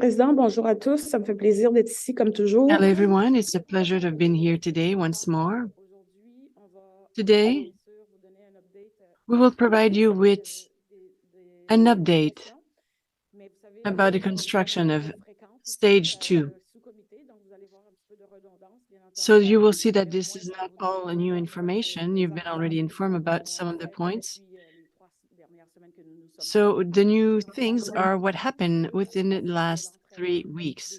Président, bonjour à tous. Ça me fait plaisir d'être ici comme toujours. Hello, everyone. It's a pleasure to have been here today once more. Today, we will provide you with an update about the construction of stage 2. So you will see that this is not all new information. You've been already informed about some of the points. So the new things are what happened within the last 3 weeks.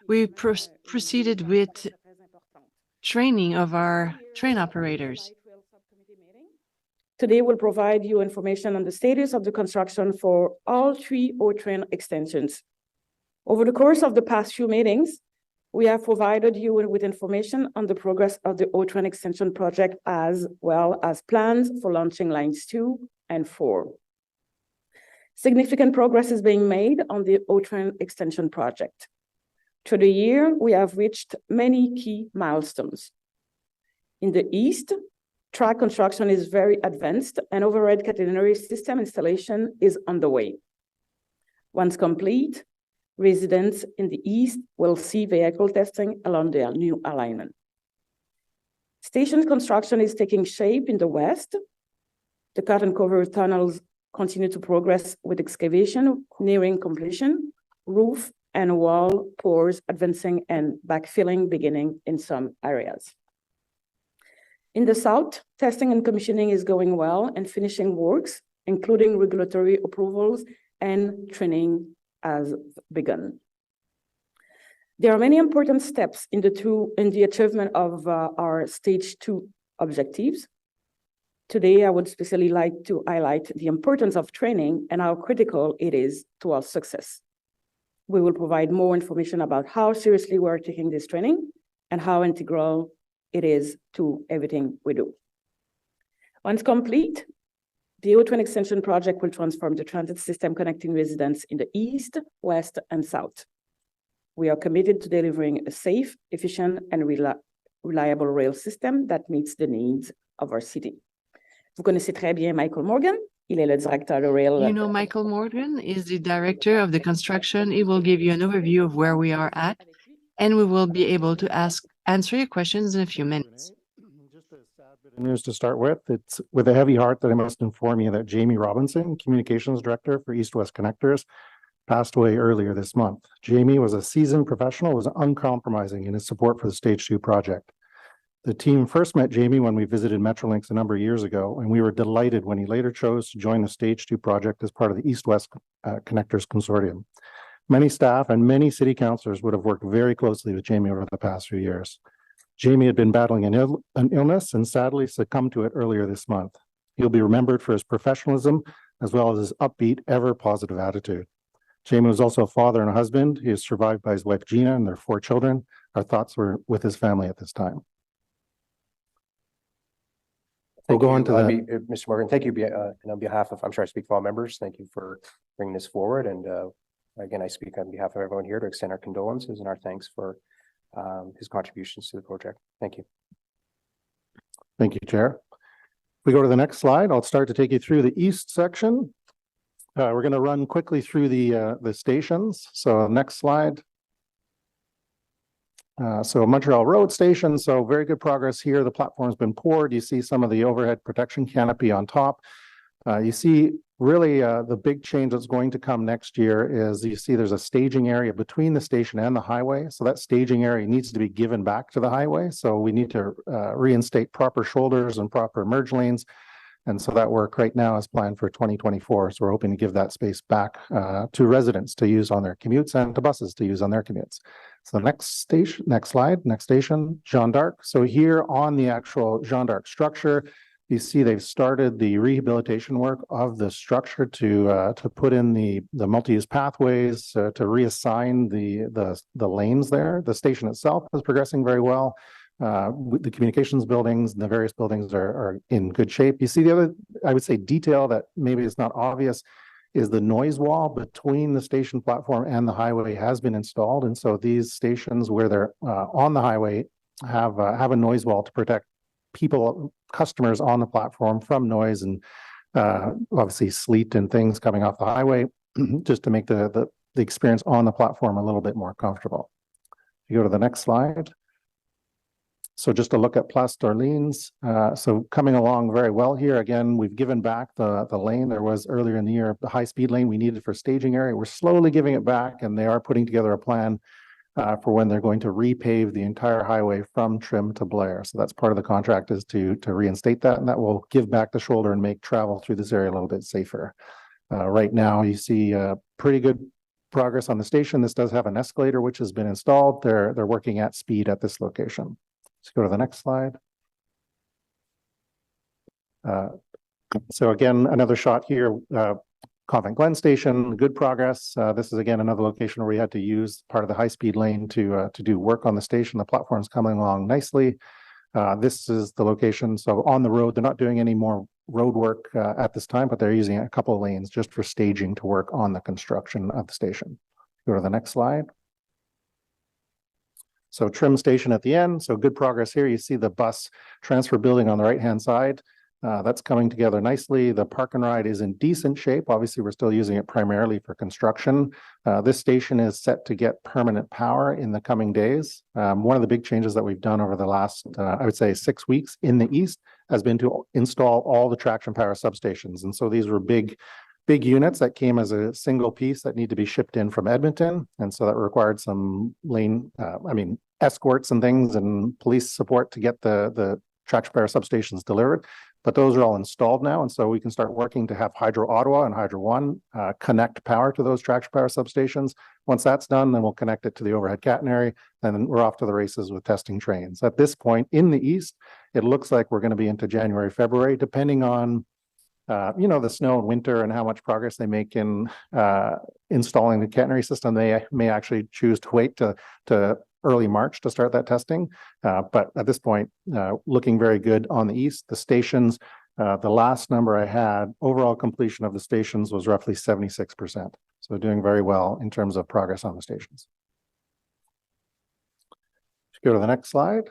We proceeded with training of our train operators. Today, we'll provide you information on the status of the construction for all 3 O-train extensions. Over the course of the past few meetings, we have provided you with information on the progress of the O-train extension project, as well as plans for launching lines 2 and 4. Significant progress is being made on the O-train extension project. Through the year, we have reached many key milestones. In the east, track construction is very advanced and overhead catenary system installation is underway. Once complete, residents in the east will see vehicle testing along their new alignment. Station construction is taking shape in the west. The cut and cover tunnels continue to progress with excavation nearing completion, roof and wall pours advancing and backfilling beginning in some areas. In the south, testing and commissioning is going well and finishing works, including regulatory approvals and training has begun. There are many important steps in the achievement of our stage 2 objectives. Today, I would especially like to highlight the importance of training and how critical it is to our success. We will provide more information about how seriously we're taking this training and how integral it is to everything we do. Once complete, the O-train extension project will transform the transit system connecting residents in the east, west, and south. We are committed to delivering a safe, efficient, and reliable rail system that meets the needs of our city. Vous connaissez très bien Michael Morgan. Il est le directeur de rail. You know, Michael Morgan is the director of the construction. He will give you an overview of where we are at, and we will be able to answer your questions in a few minutes. Just a sad bit of news to start with. It's with a heavy heart that I must inform you that Jamie Robinson, Communications Director for East-West Connectors, passed away earlier this month. Jamie was a seasoned professional, was uncompromising in his support for the Stage 2 project. The team first met Jamie when we visited Metrolinx a number of years ago, and we were delighted when he later chose to join the Stage 2 project as part of the East-West Connectors Consortium. Many staff and many city councillors would have worked very closely with Jamie over the past few years. Jamie had been battling an illness and sadly succumbed to it earlier this month. He'll be remembered for his professionalism as well as his upbeat, ever positive attitude. Jamie was also a father and a husband. He is survived by his wife Gina and their 4 children. Our thoughts were with his family at this time. We'll go on to Mr. Morgan, thank you. And on behalf of, I'm sure I speak for all members, thank you for bringing this forward. And again, I speak on behalf of everyone here to extend our condolences and our thanks for his contributions to the project. Thank you. Thank you, Chair. If we go to the next slide, I'll start to take you through the east section. We're going to run quickly through the stations. So next slide. So Montreal Road Station, so very good progress here. The platform's been poured. You see some of the overhead protection canopy on top. You see really the big change that's going to come next year is you see there's a staging area between the station and the highway. So that staging area needs to be given back to the highway. So we need to reinstate proper shoulders and proper merge lanes. And so that work right now is planned for 2024. So we're hoping to give that space back to residents to use on their commutes and to buses to use on their commutes. So next station, next slide, next station, Jeanne d'Arc. So here on the actual Jeanne d'Arc structure, you see they've started the rehabilitation work of the structure to put in the multi-use pathways, to reassign the lanes there. The station itself is progressing very well. The communications buildings and the various buildings are in good shape. You see the other, I would say, detail that maybe is not obvious is the noise wall between the station platform and the highway has been installed. And so these stations where they're on the highway have a noise wall to protect people, customers on the platform from noise and obviously sleet and things coming off the highway, just to make the the experience on the platform a little bit more comfortable. You go to the next slide. So just a look at Place d'Orleans. So coming along very well here. Again, we've given back the lane. There was earlier in the year, the high-speed lane we needed for staging area. We're slowly giving it back, and they are putting together a plan for when they're going to repave the entire highway from Trim to Blair. So that's part of the contract, is to reinstate that, and that will give back the shoulder and make travel through this area a little bit safer. Right now, you see pretty good progress on the station. This does have an escalator which has been installed. They're working at speed at this location. Let's go to the next slide. So again, another shot here, Convent Glen Station, good progress. This is again another location where we had to use part of the high-speed lane to do work on the station. The platform's coming along nicely. This is the location. So on the road, they're not doing any more road work at this time, but they're using a couple of lanes just for staging to work on the construction of the station. Go to the next slide. So Trim Station at the end. So good progress here. You see the bus transfer building on the right-hand side. That's coming together nicely. The park and ride is in decent shape. Obviously, we're still using it primarily for construction. This station is set to get permanent power in the coming days. One of the big changes that we've done over the last, I would say, 6 weeks in the east has been to install all the traction power substations. And so these were big units that came as a single piece that need to be shipped in from Edmonton. And so that required some escorts and things and police support to get the traction power substations delivered. But those are all installed now. And so we can start working to have Hydro Ottawa and Hydro One connect power to those traction power substations. Once that's done, then we'll connect it to the overhead catenary, and then we're off to the races with testing trains. At this point in the east, it looks like we're going to be into January, February, depending on the snow and winter and how much progress they make in installing the catenary system. They may actually choose to wait to early March to start that testing. But at this point, looking very good on the east. The stations, the last number I had, overall completion of the stations was roughly 76%. So doing very well in terms of progress on the stations. Let's go to the next slide.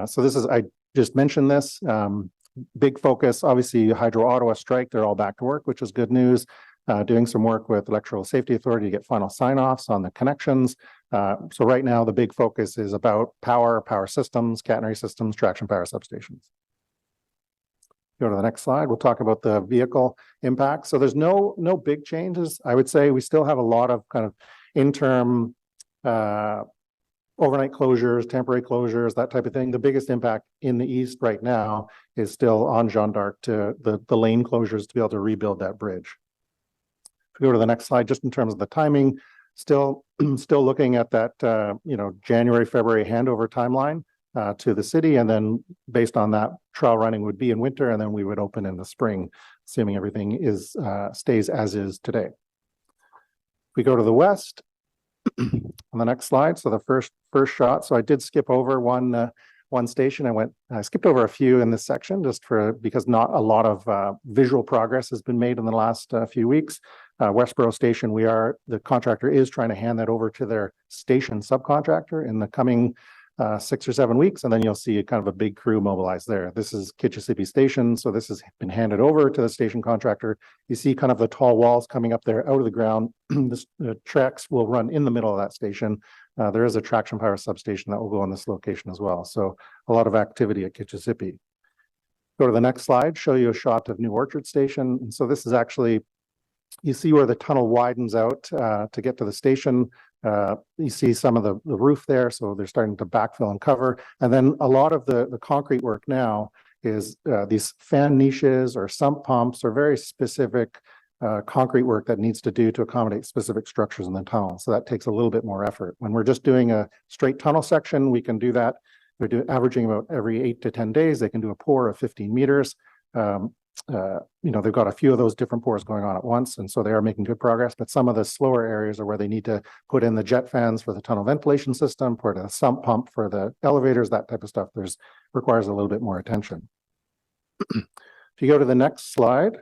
So this is, I just mentioned this. Big focus, obviously, Hydro Ottawa strike, they're all back to work, which is good news. Doing some work with Electrical Safety Authority to get final sign-offs on the connections. So right now, the big focus is about power systems, catenary systems, traction power substations. Go to the next slide. We'll talk about the vehicle impact. So there's no big changes. I would say we still have a lot of kind of interim overnight closures, temporary closures, that type of thing. The biggest impact in the east right now is still on Jeanne d'Arc to the lane closures to be able to rebuild that bridge. If we go to the next slide, just in terms of the timing, still looking at that January, February handover timeline to the city, and then based on that, trial running would be in winter, and then we would open in the spring, assuming everything stays as is today. If we go to the west, on the next slide, so the first shot. So I did skip over one station. I skipped over a few in this section because not a lot of visual progress has been made in the last few weeks. Westboro Station, the contractor is trying to hand that over to their station subcontractor in the coming 6 or 7 weeks, and then you'll see kind of a big crew mobilized there. This is Kitchissippi Station, so this has been handed over to the station contractor. You see kind of the tall walls coming up there out of the ground. The tracks will run in the middle of that station. There is a traction power substation that will go on this location as well. So a lot of activity at Kitchissippi. Go to the next slide, show you a shot of New Orchard Station. And so this is actually, you see where the tunnel widens out to get to the station. You see some of the roof there, so they're starting to backfill and cover. And then a lot of the concrete work now is these fan niches or sump pumps or very specific concrete work that needs to do to accommodate specific structures in the tunnel. So that takes a little bit more effort. When we're just doing a straight tunnel section, we can do that. They're averaging about every 8 to 10 days. They can do a pour of 15 meters. They've got a few of those different pours going on at once, and so they are making good progress. But some of the slower areas are where they need to put in the jet fans for the tunnel ventilation system, put a sump pump for the elevators, that type of stuff. Requires a little bit more attention. If you go to the next slide,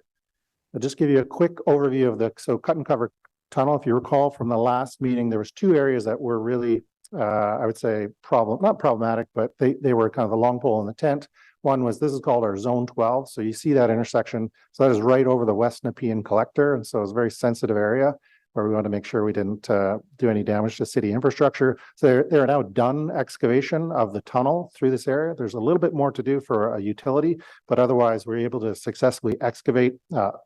I'll just give you a quick overview of the cut and cover tunnel. If you recall from the last meeting, there was 2 areas that were really, I would say, not problematic, but they were kind of the long pole in the tent. One was, this is called our zone 12. So you see that intersection. So that is right over the West Nepean collector. And so it's a very sensitive area. where we want to make sure we didn't do any damage to city infrastructure. So they're now done excavation of the tunnel through this area. There's a little bit more to do for a utility, but otherwise we're able to successfully excavate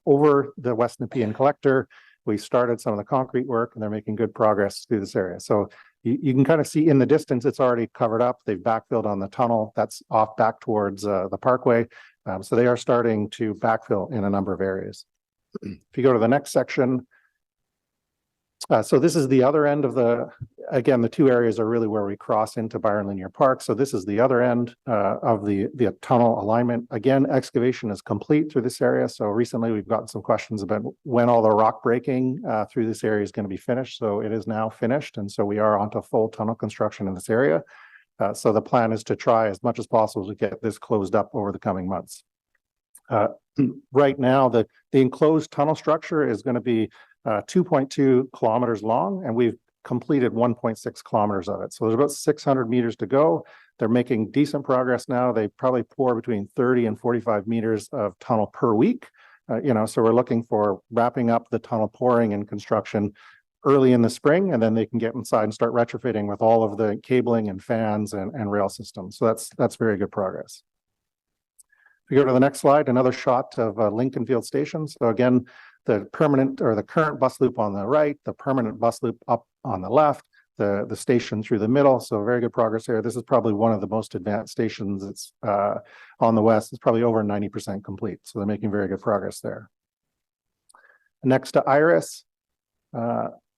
over the West Nepean collector. We started some of the concrete work and they're making good progress through this area. So you can kind of see in the distance, it's already covered up. They've backfilled on the tunnel that's off back towards the parkway. So they are starting to backfill in a number of areas. If you go to the next section, so this is the other end of again, the two areas are really where we cross into Byron Linear Park. So this is the other end of the tunnel alignment. Again, excavation is complete through this area. So recently we've gotten some questions about when all the rock breaking through this area is going to be finished. So it is now finished. And so we are onto full tunnel construction in this area. So the plan is to try as much as possible to get this closed up over the coming months. Right now, the enclosed tunnel structure is going to be 2.2 kilometers long, and we've completed 1.6 kilometers of it. So there's about 600 meters to go. They're making decent progress now. They probably pour between 30 and 45 meters of tunnel per week. So we're looking for wrapping up the tunnel pouring and construction early in the spring, and then they can get inside and start retrofitting with all of the cabling and fans and rail systems. So that's very good progress. If we go to the next slide, another shot of Lincoln Field Station. So again, the permanent or the current bus loop on the right, the permanent bus loop up on the left, the station through the middle. So very good progress here. This is probably one of the most advanced stations. It's on the west. It's probably over 90% complete. So they're making very good progress there. Next to Iris.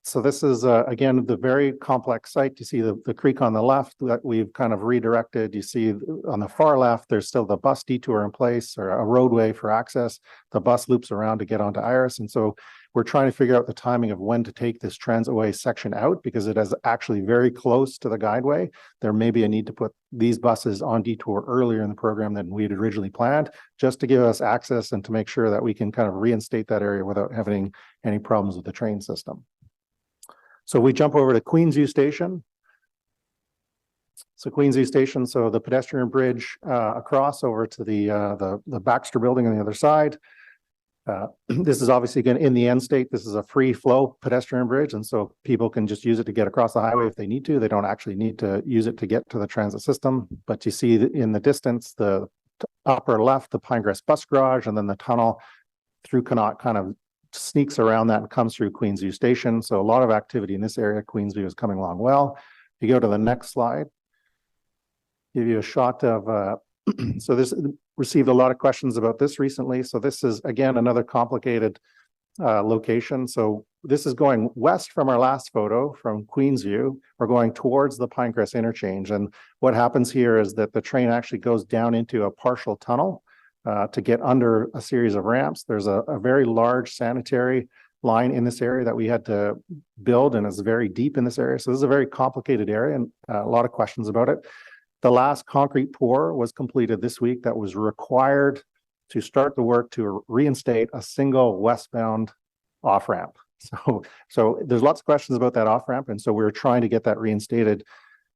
So this is, again, the very complex site. You see the creek on the left that we've kind of redirected. You see on the far left, there's still the bus detour in place or a roadway for access. The bus loops around to get onto Iris. And so we're trying to figure out the timing of when to take this transitway section out because it is actually very close to the guideway. There may be a need to put these buses on detour earlier in the program than we had originally planned, just to give us access and to make sure that we can kind of reinstate that area without having any problems with the train system. So we jump over to Queensview Station. So Queensview Station, so the pedestrian bridge across over to the Baxter building on the other side. This is obviously again in the end state. This is a free flow pedestrian bridge, and so people can just use it to get across the highway if they need to. They don't actually need to use it to get to the transit system. But you see in the distance, the upper left, the Pinegrass bus garage, and then the tunnel through Connaught kind of sneaks around that and comes through Queensview Station. So a lot of activity in this area. Queensview is coming along well. If you go to the next slide, give you a shot of, so this received a lot of questions about this recently. So this is, again, another complicated location. So this is going west from our last photo from Queensview. We're going towards the Pinecrest interchange. And what happens here is that the train actually goes down into a partial tunnel to get under a series of ramps. There's a very large sanitary line in this area that we had to build, and it's very deep in this area. So this is a very complicated area and a lot of questions about it. The last concrete pour was completed this week that was required to start the work to reinstate a single westbound off-ramp. So there's lots of questions about that off-ramp, and so we're trying to get that reinstated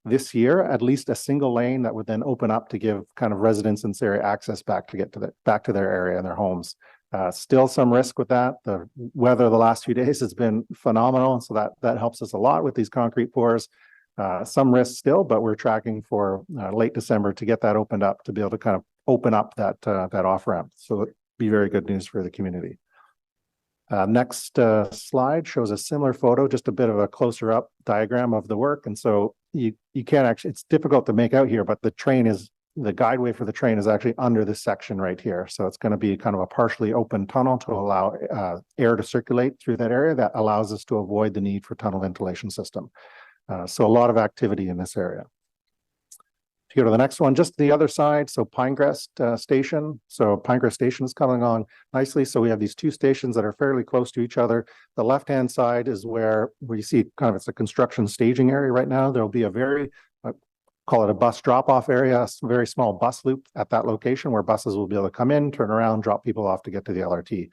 this year, at least a single lane that would then open up to give kind of residents in this area access back to get to back to their area and their homes. Still some risk with that. The weather the last few days has been phenomenal, so that helps us a lot with these concrete pours. Some risk still, but we're tracking for late December to get that opened up to be able to kind of open up that off ramp. So it'd be very good news for the community. Next slide shows a similar photo, just a bit of a closer up diagram of the work. And so you can't actually, it's difficult to make out here, but the guideway for the train is actually under this section right here. So it's going to be kind of a partially open tunnel to allow air to circulate through that area that allows us to avoid the need for tunnel ventilation system. So a lot of activity in this area. If you go to the next one, just the other side, so Pinecrest Station. So Pinecrest Station is coming on nicely. So we have these two stations that are fairly close to each other. The left-hand side is where you see kind of it's a construction staging area right now. There'll be a very, call it a bus drop-off area, a very small bus loop at that location where buses will be able to come in, turn around, drop people off to get to the LRT.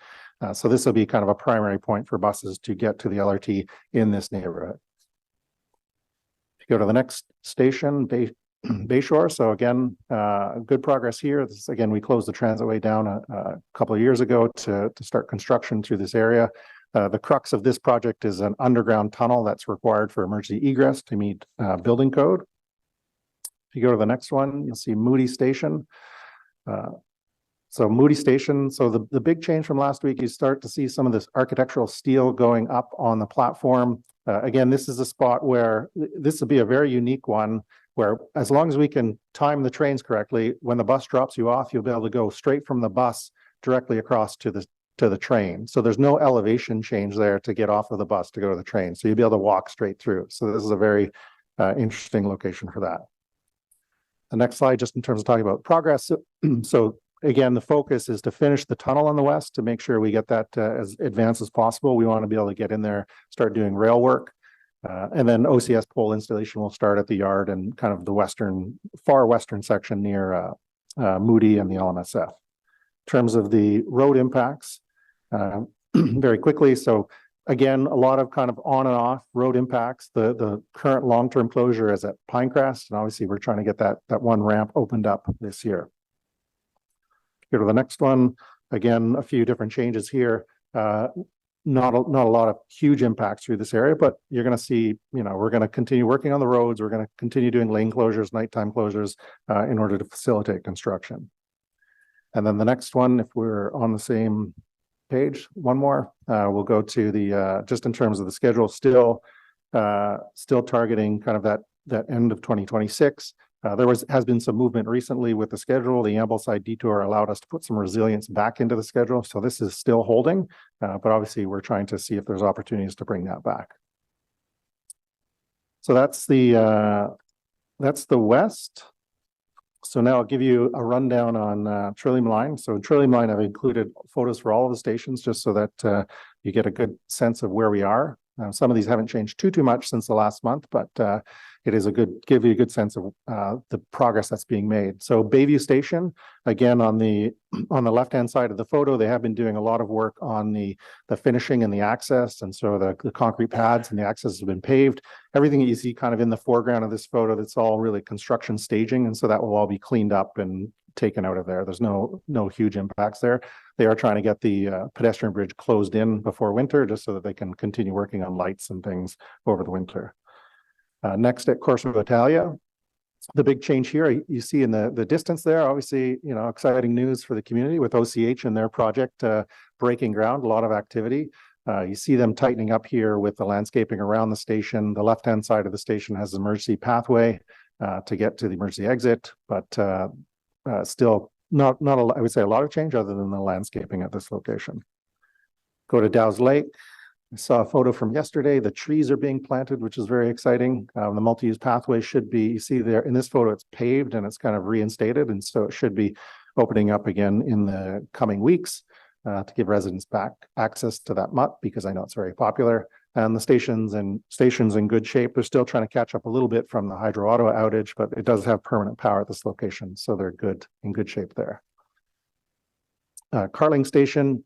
So this will be kind of a primary point for buses to get to the LRT in this neighborhood. If you go to the next station, Bayshore. So again, good progress here. This, again, we closed the transitway down a couple of years ago to start construction through this area. The crux of this project is an underground tunnel that's required for emergency egress to meet building code. If you go to the next one, you'll see Moody Station. So Moody Station, so the big change from last week, you start to see some of this architectural steel going up on the platform. Again, this is a spot where this will be a very unique one where as long as we can time the trains correctly, when the bus drops you off, you'll be able to go straight from the bus directly across to the train. So there's no elevation change there to get off of the bus to go to the train. So you'll be able to walk straight through. So this is a very interesting location for that. The next slide, just in terms of talking about progress. So again, the focus is to finish the tunnel on the west to make sure we get that as advanced as possible. We want to be able to get in there, start doing rail work. And then OCS pole installation will start at the yard and kind of the far western section near Moody and the LMSF. In terms of the road impacts, very quickly. So again, a lot of kind of on and off road impacts. The current long-term closure is at Pinecrest, and obviously we're trying to get that one ramp opened up this year. Go to the next one. Again, a few different changes here. Not a lot of huge impacts through this area, but you're going to see, we're going to continue working on the roads. We're going to continue doing lane closures, nighttime closures in order to facilitate construction. And then the next one, if we're on the same page, one more, we'll go to the, just in terms of the schedule, still targeting kind of that end of 2026. There has been some movement recently with the schedule. The Ambleside detour allowed us to put some resilience back into the schedule. So this is still holding, but obviously we're trying to see if there's opportunities to bring that back. So that's the west. So now I'll give you a rundown on Trillium Line. So in Trillium Line, I've included photos for all of the stations just so that you get a good sense of where we are. Some of these haven't changed too much since the last month, but it is give you a good sense of the progress that's being made. So Bayview Station, again, on the left-hand side of the photo, they have been doing a lot of work on the finishing and the access. And so the concrete pads and the access have been paved. Everything that you see kind of in the foreground of this photo, that's all really construction staging. And so that will all be cleaned up and taken out of there. There's no huge impacts there. They are trying to get the pedestrian bridge closed in before winter, just so that they can continue working on lights and things over the winter. Next at Corso Italia, the big change here you see in the distance there, obviously, exciting news for the community with OCH and their project breaking ground, a lot of activity. You see them tightening up here with the landscaping around the station. The left-hand side of the station has an emergency pathway to get to the emergency exit, but still not I would say a lot of change other than the landscaping at this location. Go to Dow's Lake. I saw a photo from yesterday. The trees are being planted, which is very exciting. The multi-use pathway should be, you see there in this photo, it's paved and it's kind of reinstated. And so it should be opening up again in the coming weeks to give residents back access to that mutt, because I know it's very popular. And the station's in good shape. They're still trying to catch up a little bit from the Hydro Ottawa outage, but it does have permanent power at this location. So they're in good shape there. Carling Station.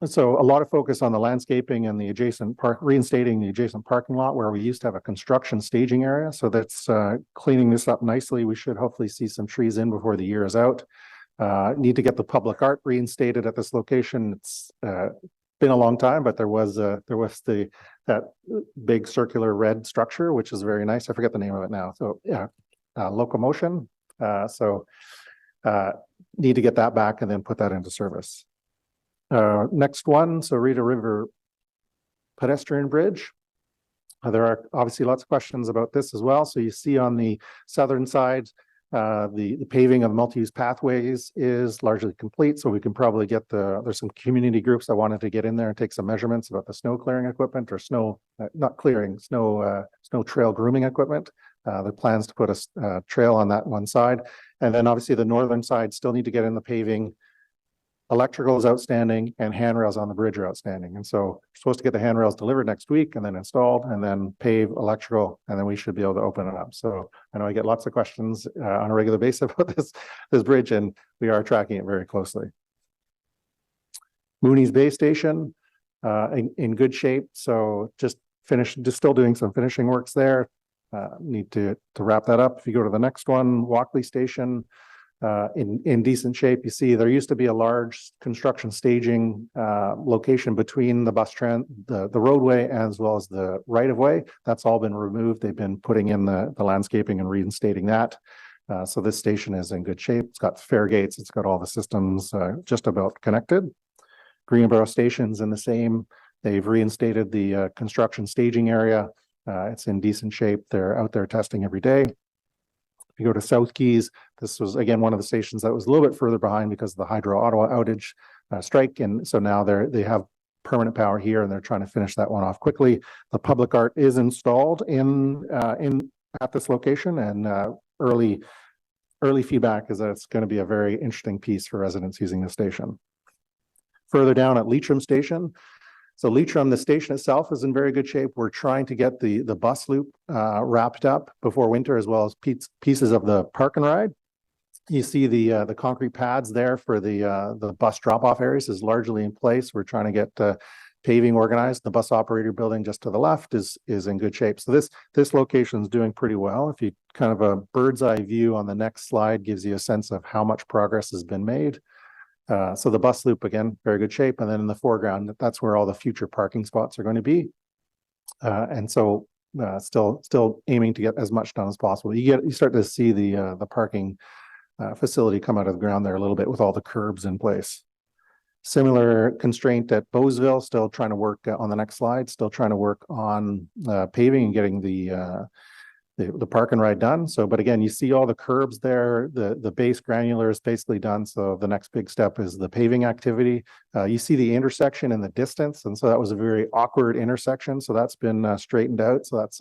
So a lot of focus on the landscaping and the adjacent reinstating the adjacent parking lot where we used to have a construction staging area. So that's cleaning this up nicely. We should hopefully see some trees in before the year is out. Need to get the public art reinstated at this location. It's been a long time, but there was that big circular red structure, which is very nice. I forget the name of it now. So yeah, locomotion. So need to get that back and then put that into service. Next one, so Rita River pedestrian bridge. There are obviously lots of questions about this as well. So you see on the southern side, the paving of multi-use pathways is largely complete. So we can probably get there's some community groups that wanted to get in there and take some measurements about the snow clearing equipment or snow trail grooming equipment. There are plans to put a trail on that one side. And then obviously the northern side still need to get in the paving. Electrical is outstanding and handrails on the bridge are outstanding. And so we're supposed to get the handrails delivered next week and then installed and then pave electrical, and then we should be able to open it up. So I know I get lots of questions on a regular basis about this bridge, and we are tracking it very closely. Mooney's Bay Station in good shape. So just still doing some finishing works there. Need to wrap that up. If you go to the next one, Walkley Station, in decent shape. You see, there used to be a large construction staging location between the the roadway as well as the right of way. That's all been removed. They've been putting in the landscaping and reinstating that. So this station is in good shape. It's got fare gates. It's got all the systems just about connected. Greenboro Station's in the same. They've reinstated the construction staging area. It's in decent shape. They're out there testing every day. If you go to South Keys, this was again one of the stations that was a little bit further behind because of the Hydro Ottawa outage strike, and so now they have permanent power here, and they're trying to finish that one off quickly. The public art is installed at this location, and early feedback is that it's going to be a very interesting piece for residents using the station. Further down at Leitrim Station. So Leitrim, the station itself is in very good shape. We're trying to get the bus loop wrapped up before winter, as well as pieces of the park and ride. You see the concrete pads there for the bus drop-off areas is largely in place. We're trying to get paving organized. The bus operator building just to the left is in good shape. So this location is doing pretty well. If you kind of a bird's eye view on the next slide gives you a sense of how much progress has been made. So the bus loop, again, very good shape. And then in the foreground, that's where all the future parking spots are going to be. And so still aiming to get as much done as possible. You start to see the parking facility come out of the ground there a little bit with all the curbs in place. Similar constraint at Bowesville, still trying to work on the next slide, still trying to work on paving and getting the park and ride done. So, but again, you see all the curbs there, the base granular is basically done. So the next big step is the paving activity. You see the intersection in the distance. And so that was a very awkward intersection. So that's been straightened out. So that's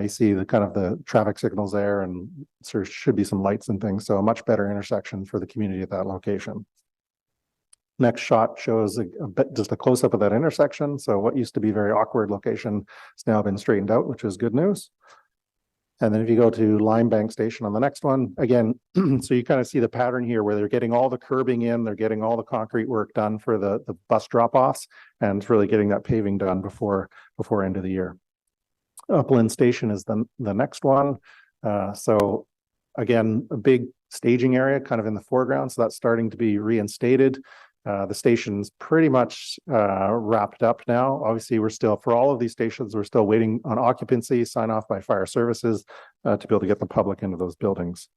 you see the kind of the traffic signals there, and there should be some lights and things. So a much better intersection for the community at that location. Next shot shows just a close up of that intersection. So what used to be a very awkward location has now been straightened out, which is good news. And then if you go to Limebank Station on the next one, again, so you kind of see the pattern here where they're getting all the curbing in, they're getting all the concrete work done for the bus drop-offs, and it's really getting that paving done before end of the year. Upland Station is the next one. So again, a big staging area kind of in the foreground. So that's starting to be reinstated. The station's pretty much wrapped up now. Obviously, we're still, for all of these stations, we're still waiting on occupancy, sign off by fire services to be able to get the public into those buildings.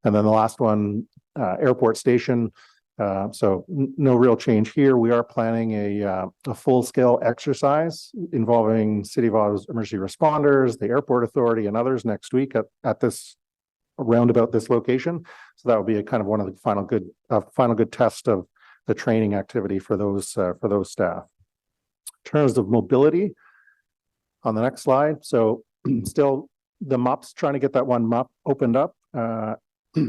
And then the last one, Airport Station. So no real change here. We are planning a full-scale exercise involving City of Ottawa's emergency responders, the Airport Authority, and others next week at this roundabout this location. So that will be a kind of one of the final good test of the training activity for those staff. In terms of mobility, on the next slide. So still the MUP's trying to get that one MUP opened up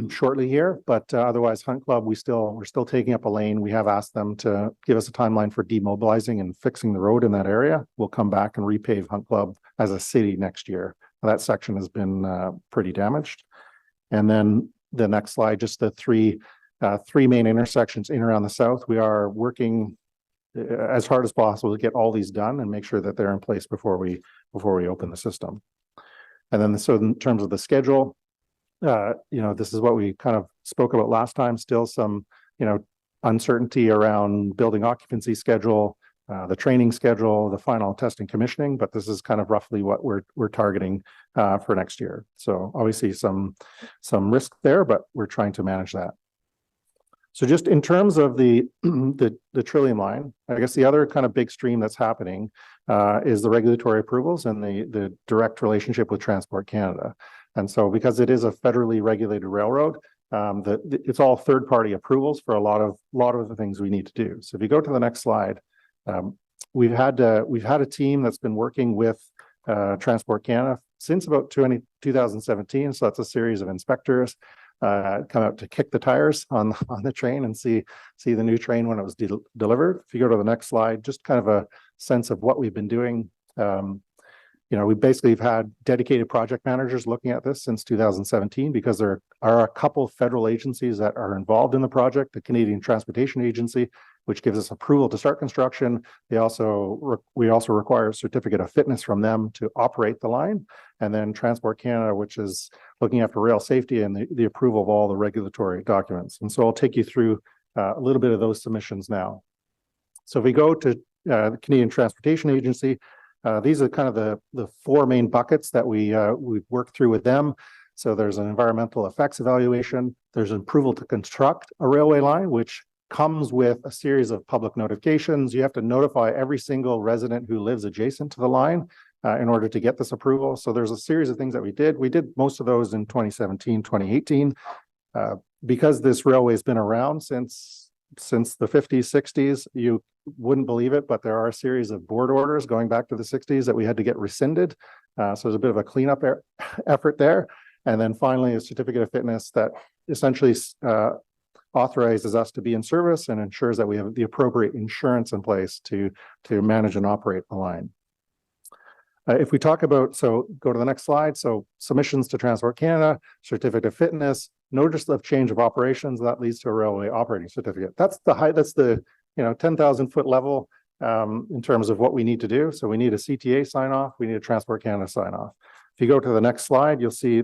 shortly here, but otherwise Hunt Club, we're still taking up a lane. We have asked them to give us a timeline for demobilizing and fixing the road in that area. We'll come back and repave Hunt Club as a city next year. That section has been pretty damaged. And then the next slide, just the three main intersections in and around the south. We are working as hard as possible to get all these done and make sure that they're in place before we open the system. And then so in terms of the schedule, this is what we kind of spoke about last time. Still some uncertainty around building occupancy schedule, the training schedule, the final testing commissioning, but this is kind of roughly what we're targeting for next year. So obviously some risk there, but we're trying to manage that. So just in terms of the Trillium line, I guess the other kind of big stream that's happening is the regulatory approvals and the direct relationship with Transport Canada. And so because it is a federally regulated railroad, it's all third-party approvals for a lot of the things we need to do. So if you go to the next slide, we've had a team that's been working with Transport Canada since about 2017. So that's a series of inspectors come out to kick the tires on the train and see the new train when it was delivered. If you go to the next slide, just kind of a sense of what we've been doing. We basically have had dedicated project managers looking at this since 2017 because there are a couple of federal agencies that are involved in the project, the Canadian Transportation Agency which gives us approval to start construction. We also require a certificate of fitness from them to operate the line. And then Transport Canada, which is looking after rail safety and the approval of all the regulatory documents. And so I'll take you through a little bit of those submissions now. So if we go to the Canadian Transportation Agency, these are kind of the four main buckets that we've worked through with them. So there's an environmental effects evaluation. There's an approval to construct a railway line, which comes with a series of public notifications. You have to notify every single resident who lives adjacent to the line in order to get this approval. So there's a series of things that we did. We did most of those in 2017, 2018. Because this railway has been around since the 50s, 60s, you wouldn't believe it, but there are a series of board orders going back to the 60s that we had to get rescinded. So there's a bit of a cleanup effort there. And then finally, a certificate of fitness that essentially authorizes us to be in service and ensures that we have the appropriate insurance in place to manage and operate the line. If we talk about, so go to the next slide. So submissions to Transport Canada, certificate of fitness, notice of change of operations, that leads to a railway operating certificate. That's the 10,000 foot level in terms of what we need to do. So we need a CTA sign off, we need a Transport Canada sign off. If you go to the next slide, you'll see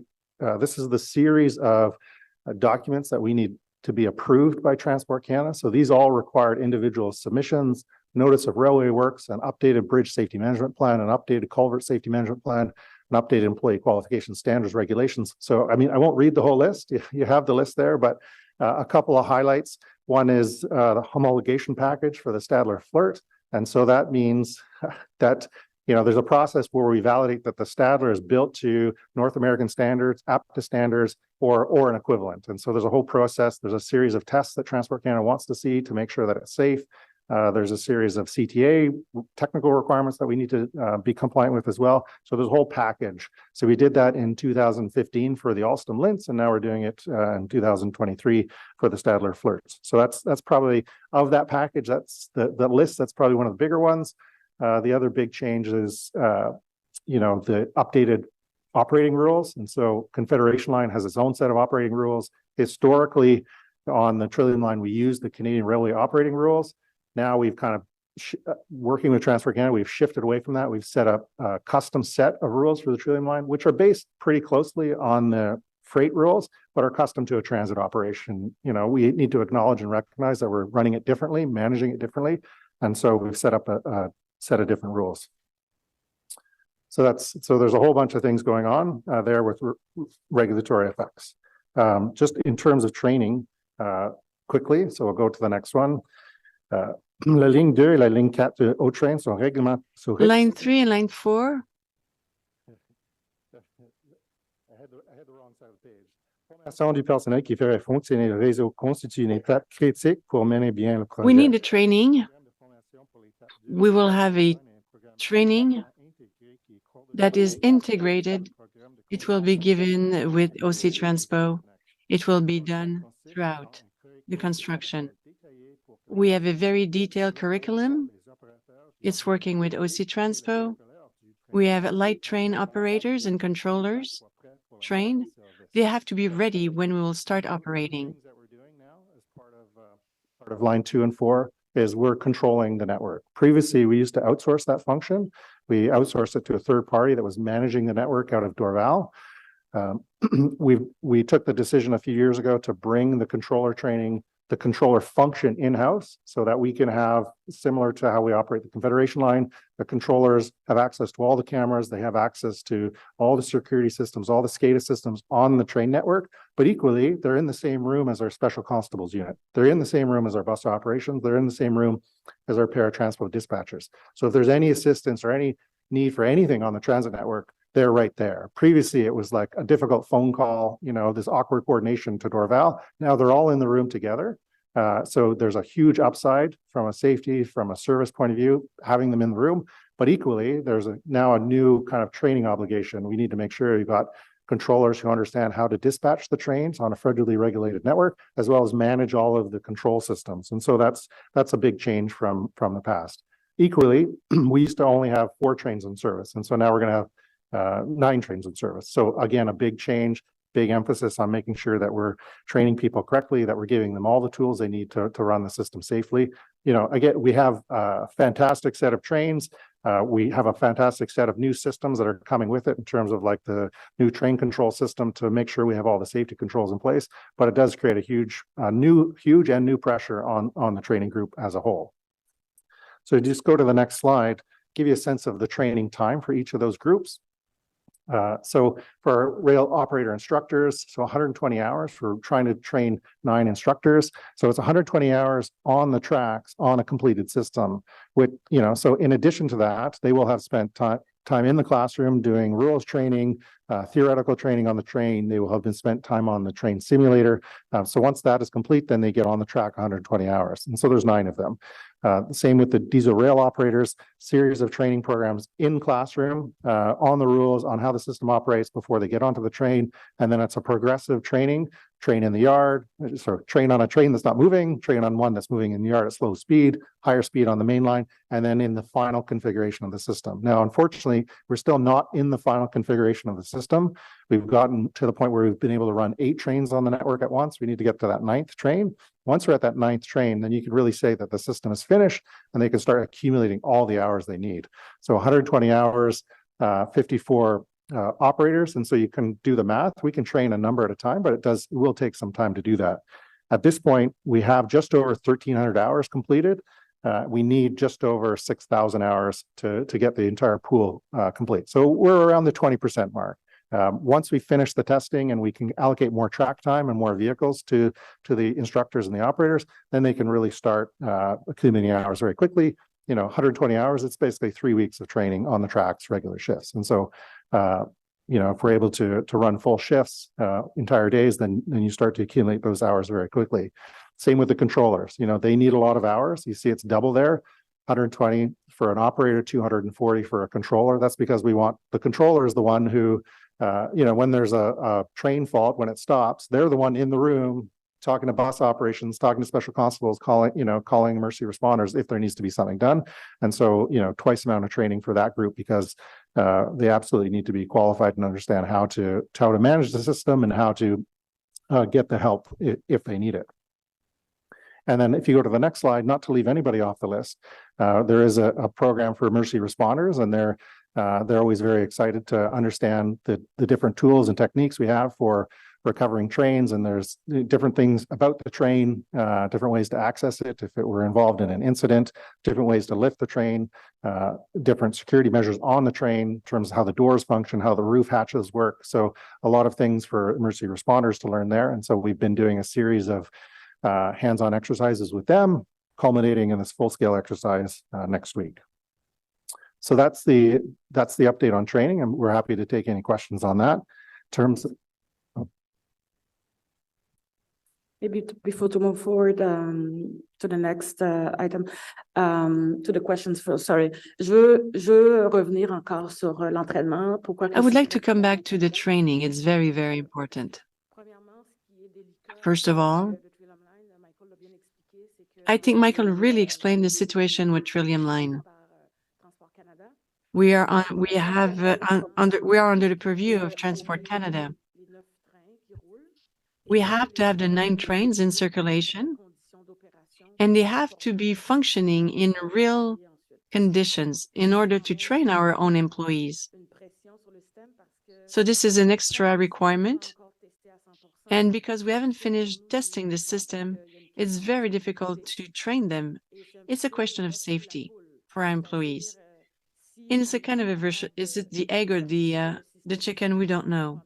this is the series of documents that we need to be approved by Transport Canada. So these all required individual submissions, notice of railway works, an updated bridge safety management plan, an updated culvert safety management plan, an updated employee qualification standards regulations. So, I mean, I won't read the whole list. You have the list there, but a couple of highlights. One is the homologation package for the Stadler Flirt. And so that means that, there's a process where we validate that the Stadler is built to North American standards, APTA standards, or an equivalent. And so there's a whole process. There's a series of tests that Transport Canada wants to see to make sure that it's safe. There's a series of CTA technical requirements that we need to be compliant with as well. So there's a whole package. So we did that in 2015 for the Alstom Linz, and now we're doing it in 2023 for the Stadler Flirts. So that's probably, of that package, that's the list, that's probably one of the bigger ones. The other big change is, the updated operating rules. And so Confederation Line has its own set of operating rules. Historically, on the Trillium Line, we used the Canadian Railway operating rules. Now we've kind of working with Transport Canada, we've shifted away from that. We've set up a custom set of rules for the Trillium Line, which are based pretty closely on the freight rules, but are custom to a transit operation. We need to acknowledge and recognize that we're running it differently, managing it differently. And so we've set up a set of different rules. So there's a whole bunch of things going on there with regulatory effects. Just in terms of training, quickly, so we'll go to the next one. La ligne 2 et la ligne 4 au train sont règlement. Line 3 and line 4. I had the wrong side of the page. Formation du personnel qui ferait fonctionner le réseau constitue une étape critique pour mener bien le projet. We need a training. We will have a training that is integrated. It will be given with OC Transpo. It will be done throughout the construction. We have a very detailed curriculum. It's working with OC Transpo. We have light train operators and controllers trained. They have to be ready when we will start operating. That we're doing now as part of line 2 and 4 is we're controlling the network. Previously, we used to outsource that function. We outsourced it to a third party that was managing the network out of Dorval. We took the decision a few years ago to bring the controller training, the controller function in-house so that we can have, similar to how we operate the Confederation Line, the controllers have access to all the cameras, they have access to all the security systems, all the SCADA systems on the train network, but equally, they're in the same room as our special constables unit. They're in the same room as our bus operations. They're in the same room as our paratransport dispatchers. So if there's any assistance or any need for anything on the transit network, they're right there. Previously, it was like a difficult phone call, this awkward coordination to Dorval. Now they're all in the room together. So there's a huge upside from a safety, from a service point of view, having them in the room. But equally, there's now a new kind of training obligation. We need to make sure you've got controllers who understand how to dispatch the trains on a federally regulated network, as well as manage all of the control systems. And so that's a big change from the past. Equally, we used to only have 4 trains in service. And so now we're going to have 9 trains in service. So again, a big change, big emphasis on making sure that we're training people correctly, that we're giving them all the tools they need to run the system safely. again, we have a fantastic set of trains. We have a fantastic set of new systems that are coming with it in terms of like the new train control system to make sure we have all the safety controls in place. But it does create a huge new pressure on the training group as a whole. So just go to the next slide, give you a sense of the training time for each of those groups. So for rail operator instructors, so 120 hours. We're trying to train 9 instructors. So it's 120 hours on the tracks on a completed system. With, so in addition to that, they will have spent time in the classroom doing rules training, theoretical training on the train. They will have been spent time on the train simulator. So once that is complete, then they get on the track 120 hours. And so there's 9 of them. The same with the diesel rail operators, series of training programs in classroom on the rules, on how the system operates before they get onto the train. And then it's a progressive training, train in the yard, so train on a train that's not moving, train on one that's moving in the yard at slow speed, higher speed on the main line, and then in the final configuration of the system. Now, unfortunately, we're still not in the final configuration of the system. We've gotten to the point where we've been able to run 8 trains on the network at once. We need to get to that 9th train. Once we're at that 9th train, then you can really say that the system is finished and they can start accumulating all the hours they need. So 120 hours, 54 operators. And so you can do the math. We can train a number at a time, but it will take some time to do that. At this point, we have just over 1,300 hours completed. We need just over 6,000 hours to get the entire pool complete. So we're around the 20% mark. Once we finish the testing and we can allocate more track time and more vehicles to the instructors and the operators, then they can really start accumulating hours very quickly. 120 hours, it's basically 3 weeks of training on the tracks, regular shifts. And so, if we're able to run full shifts, entire days, then you start to accumulate those hours very quickly. Same with the controllers. They need a lot of hours. You see it's double there. 120 for an operator, 240 for a controller. That's because we want the controller is the one who, when there's a train fault, when it stops, they're the one in the room talking to bus operations, talking to special constables, calling emergency responders if there needs to be something done. And so, twice the amount of training for that group because they absolutely need to be qualified and understand how to manage the system and how to get the help if they need it. And then if you go to the next slide, not to leave anybody off the list, there is a program for emergency responders, and they're always very excited to understand the different tools and techniques we have for recovering trains. And there's different things about the train, different ways to access it if it were involved in an incident, different ways to lift the train, different security measures on the train in terms of how the doors function, how the roof hatches work. So a lot of things for emergency responders to learn there. And so we've been doing a series of hands-on exercises with them, culminating in this full-scale exercise next week. So that's the update on training, and we're happy to take any questions on that. In terms of, maybe before to move forward to the next item, to the questions first. Sorry, je veux revenir encore sur l'entraînement. Pourquoi? I would like to come back to the training. It's very, very important. First of all, I think Michael really explained the situation with Trillium Line. We are under the purview of Transport Canada. We have to have the 9 trains in circulation, and they have to be functioning in real conditions in order to train our own employees. So this is an extra requirement. And because we haven't finished testing the system, it's very difficult to train them. It's a question of safety for our employees. And it's a kind of a version, is it the egg or the chicken? We don't know.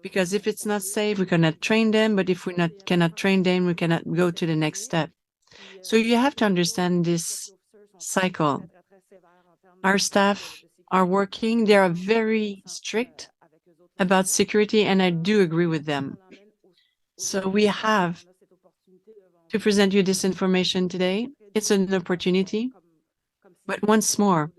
Because if it's not safe, we cannot train them. But if we cannot train them, we cannot go to the next step. So you have to understand this cycle. Our staff are working. They are very strict about security, and I do agree with them. So we have to present you this information today. It's an opportunity. But once more,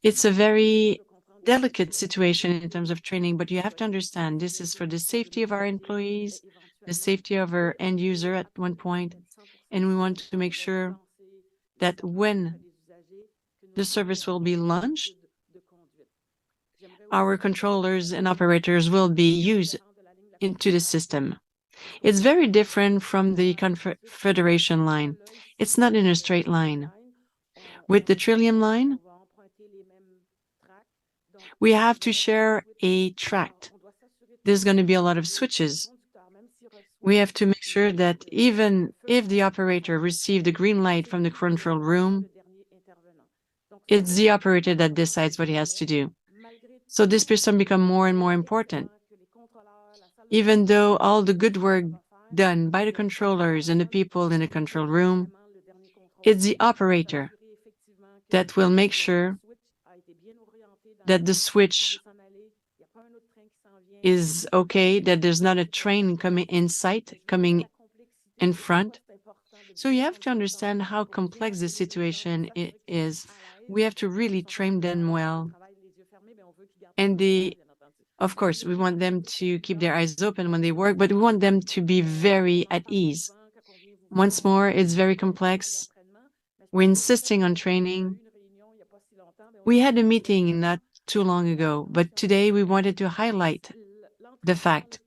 it's a very delicate situation in terms of training, but you have to understand this is for the safety of our employees, the safety of our end user at one point, and we want to make sure that when the service will be launched, our controllers and operators will be used into the system. It's very different from the Confederation line. It's not in a straight line. With the Trillium line, we have to share a tract. There's going to be a lot of switches. We have to make sure that even if the operator received the green light from the control room, it's the operator that decides what he has to do. So this person becomes more and more important. Even though all the good work done by the controllers and the people in the control room, it's the operator that will make sure that the switch is okay, that there's not a train coming in sight, coming in front. So you have to understand how complex the situation is. We have to really train them well. And of course, we want them to keep their eyes open when they work, but we want them to be very at ease. Once more, it's very complex. We're insisting on training. We had a meeting not too long ago, but today we wanted to highlight the fact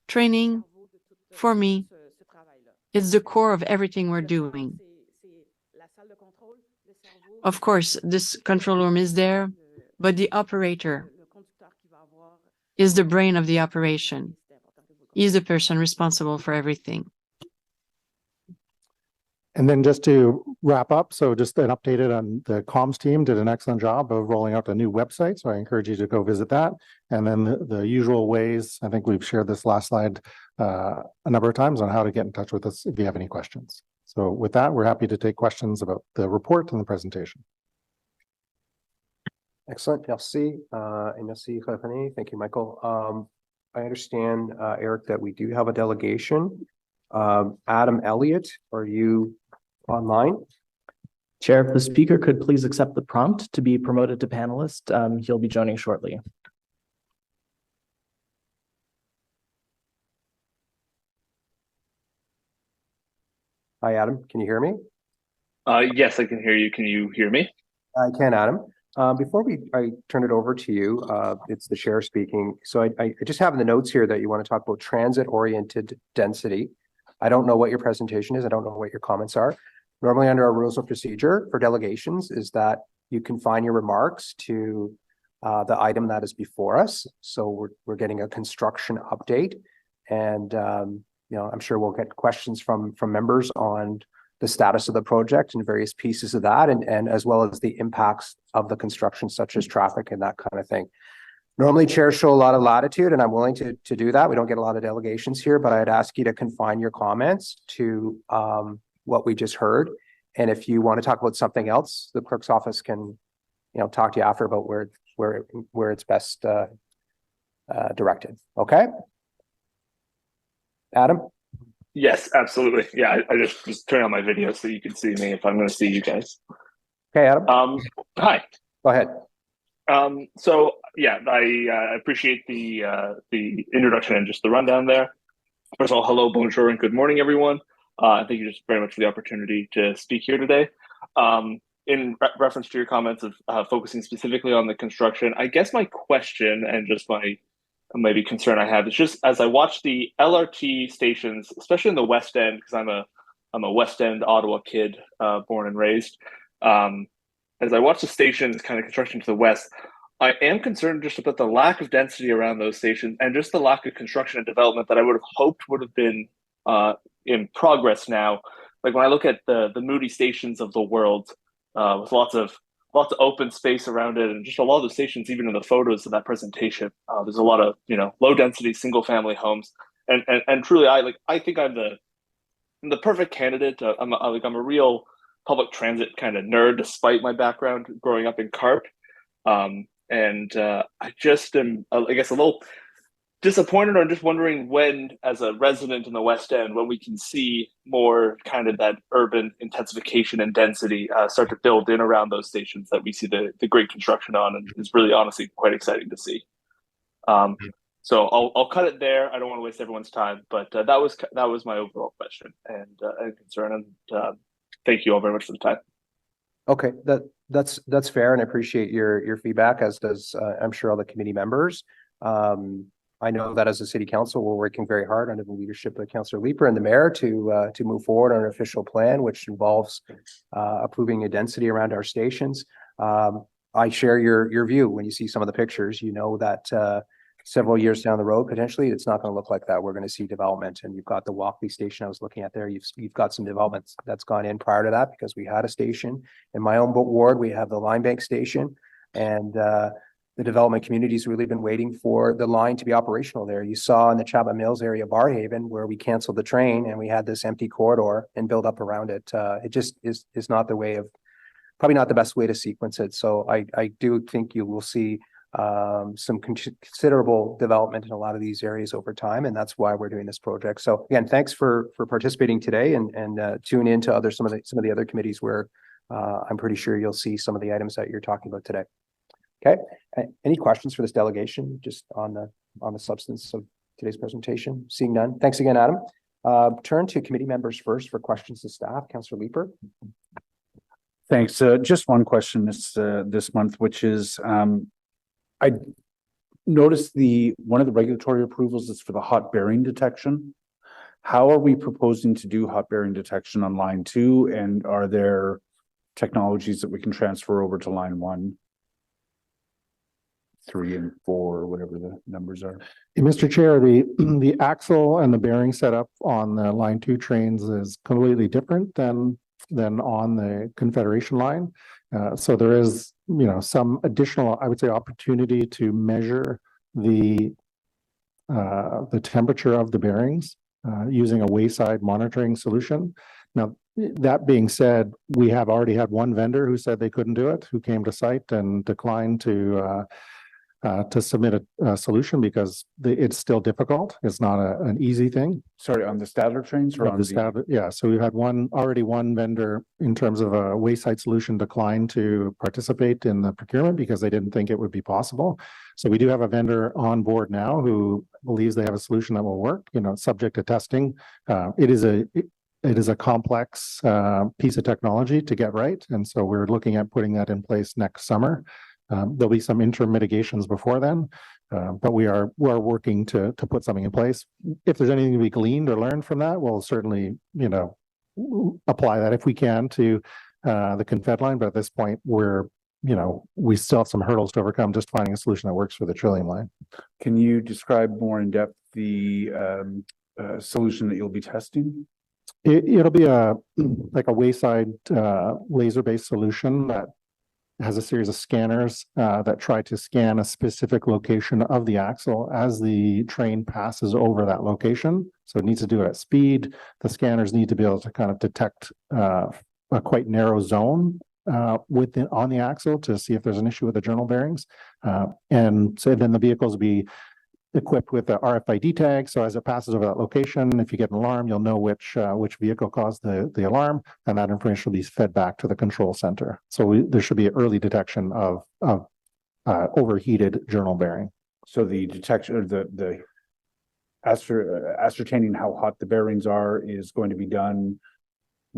training, for me, is the core of everything we're doing. Of course, this control room is there, but the operator is the brain of the operation. He's the person responsible for everything. And then just to wrap up, so just an update on the comms team did an excellent job of rolling out a new website. So I encourage you to go visit that. And then the usual ways, I think we've shared this last slide a number of times on how to get in touch with us if you have any questions. So with that, we're happy to take questions about the report and the presentation. Excellent. Merci. And merci, René. Thank you, Michael. I understand, Eric, that we do have a delegation. Adam Elliott, are you online? Chair, if the speaker could please accept the prompt to be promoted to panelist, he'll be joining shortly. Hi, Adam. Can you hear me? Yes, I can hear you. Can you hear me? I can, Adam. Before I turn it over to you, it's the chair speaking. So I just have in the notes here that you want to talk about transit-oriented density. I don't know what your presentation is. I don't know what your comments are. Normally under our rules of procedure for delegations is that you confine your remarks to the item that is before us. So we're getting a construction update, and I'm sure we'll get questions from members on the status of the project and various pieces of that, and as well as the impacts of the construction, such as traffic and that kind of thing. Normally chairs show a lot of latitude, and I'm willing to do that. We don't get a lot of delegations here, but I'd ask you to confine your comments to what we just heard. And if you want to talk about something else, the clerk's office can, talk to you after about where it's best directed. Okay? Adam? Yes, absolutely. Yeah, I just turn on my video so you can see me if I'm going to see you guys. Okay, Adam. Hi. Go ahead. So yeah, I appreciate the introduction and just the rundown there. First of all, hello, bonjour, and good morning, everyone. Thank you just very much for the opportunity to speak here today. In reference to your comments of focusing specifically on the construction, I guess my question and just my maybe concern I have is just as I watch the LRT stations, especially in the West End, because I'm a West End Ottawa kid, born and raised. As I watch the stations kind of construction to the west, I am concerned just about the lack of density around those stations and just the lack of construction and development that I would have hoped would have been in progress now. Like when I look at the Moody stations of the world, with lots of open space around it, and just a lot of the stations, even in the photos of that presentation, there's a lot of low density single family homes, and truly I think I'm the perfect candidate. I'm a real public transit kind of nerd, despite my background growing up in CARP. I just am, I guess, a little disappointed, or just wondering when, as a resident in the West End, when we can see more kind of that urban intensification and density start to build in around those stations that we see the great construction on, and it's really honestly quite exciting to see. So I'll cut it there. I don't want to waste everyone's time, but that was my overall question and concern. And thank you all very much for the time. Okay, that's fair, and I appreciate your feedback, as does I'm sure all the committee members. I know that as a city council, we're working very hard under the leadership of Councillor Leeper and the mayor to move forward on an official plan, which involves approving a density around our stations. I share your view. When you see some of the pictures, you know that several years down the road, potentially, it's not going to look like that. We're going to see development, and you've got the Walkley station I was looking at there. You've got some developments that's gone in prior to that because we had a station in my own ward. We have the Line Bank station, and the development community's really been waiting for the line to be operational there. You saw in the Chapman Mills area, Barhaven, where we canceled the train and we had this empty corridor and build up around it. It just is not the way of, probably not the best way to sequence it. So I do think you will see some considerable development in a lot of these areas over time, and that's why we're doing this project. So again, thanks for participating today, and tune in to some of the other committees where I'm pretty sure you'll see some of the items that you're talking about today. Okay, any questions for this delegation just on the substance of today's presentation? Seeing none, thanks again, Adam. Turn to committee members first for questions to staff. Councillor Leeper. Thanks. Just one question this month, which is I noticed one of the regulatory approvals is for the hot bearing detection. How are we proposing to do hot bearing detection on line 2? And are there technologies that we can transfer over to line 1, 3, and 4, or whatever the numbers are? Mr. Chair, the axle and the bearing setup on the line 2 trains is completely different than on the Confederation line. So there is, some additional, I would say, opportunity to measure the temperature of the bearings using a wayside monitoring solution. Now, that being said, we have already had one vendor who said they couldn't do it, who came to site and declined to submit a solution because it's still difficult. It's not an easy thing. Sorry, on the Stadler trains or on the yeah. So we've had one vendor in terms of a wayside solution decline to participate in the procurement because they didn't think it would be possible. So we do have a vendor on board now who believes they have a solution that will work, subject to testing. It is a complex piece of technology to get right. And so we're looking at putting that in place next summer. There'll be some interim mitigations before then, but we're working to put something in place. If there's anything to be gleaned or learned from that, we'll certainly, apply that if we can to the Confed line. But at this point, we still have some hurdles to overcome just finding a solution that works for the Trillium line. Can you describe more in depth the solution that you'll be testing? It'll be like a wayside laser-based solution that has a series of scanners that try to scan a specific location of the axle as the train passes over that location. So it needs to do it at speed. The scanners need to be able to kind of detect a quite narrow zone on the axle to see if there's an issue with the journal bearings. And so then the vehicles will be equipped with the RFID tag. So as it passes over that location, if you get an alarm, you'll know which vehicle caused the alarm, and that information will be fed back to the control center. So there should be early detection of overheated journal bearing. So the detection, the ascertaining how hot the bearings are is going to be done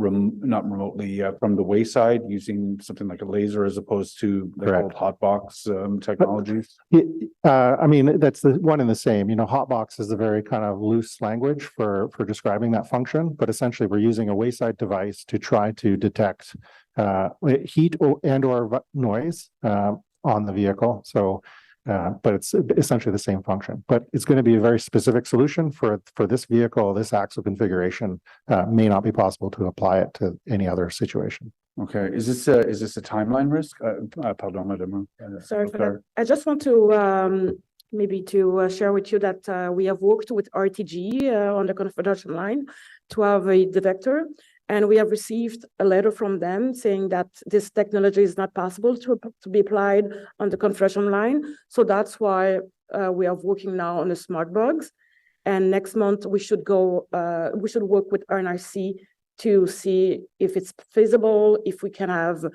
not remotely from the wayside using something like a laser as opposed to the old hot box technologies. I mean, that's the one and the same. Hot box is a very kind of loose language for describing that function, but essentially we're using a wayside device to try to detect heat or noise on the vehicle. So but it's essentially the same function, but it's going to be a very specific solution for this vehicle. This axle configuration may not be possible to apply it to any other situation. Okay, is this a timeline risk? Pardon, madame. Sorry for that. I just want to maybe to share with you that we have worked with RTG on the Confederation line to have a detector. And we have received a letter from them saying that this technology is not possible to be applied on the Confederation line. So that's why we are working now on the smart bugs. And next month we should work with RNRC to see if it's feasible, if we can have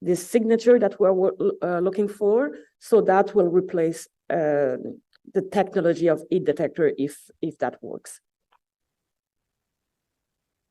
this signature that we're looking for. So that will replace the technology of heat detector if that works.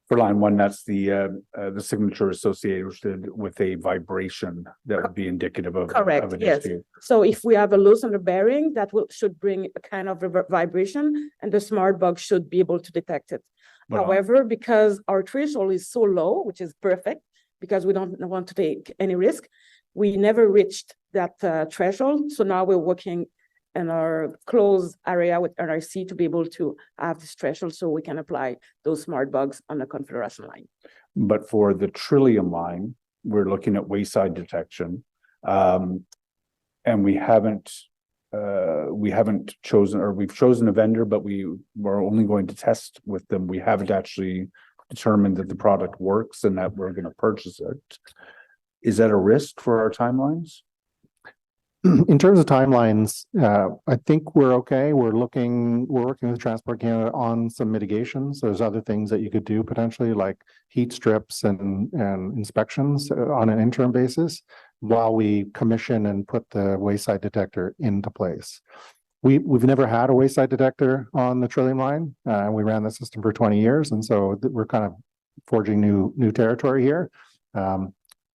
For line one, that's the signature associated with a vibration that would be indicative of Correct, an yes. issue. So if we have a loss on the bearing, that should bring a kind of vibration, and the smart bug should be able to detect it. But However, because our threshold is so low, which is perfect, because we don't want to take any risk, we never reached that threshold. So now we're working in our closed area with NRC to be able to have this threshold so we can apply those smart bugs on the configuration line. But for the Trillium line, we're looking at wayside detection. And we haven't chosen, or we've chosen a vendor, but we're only going to test with them. We haven't actually determined that the product works and that we're going to purchase it. Is that a risk for our timelines? In terms of timelines, I think we're okay. We're working with Transport Canada on some mitigations. There's other things that you could do potentially, like heat strips and inspections on an interim basis while we commission and put the wayside detector into place. We've never had a wayside detector on the Trillium line. We ran the system for 20 years, and so we're kind of forging new territory here.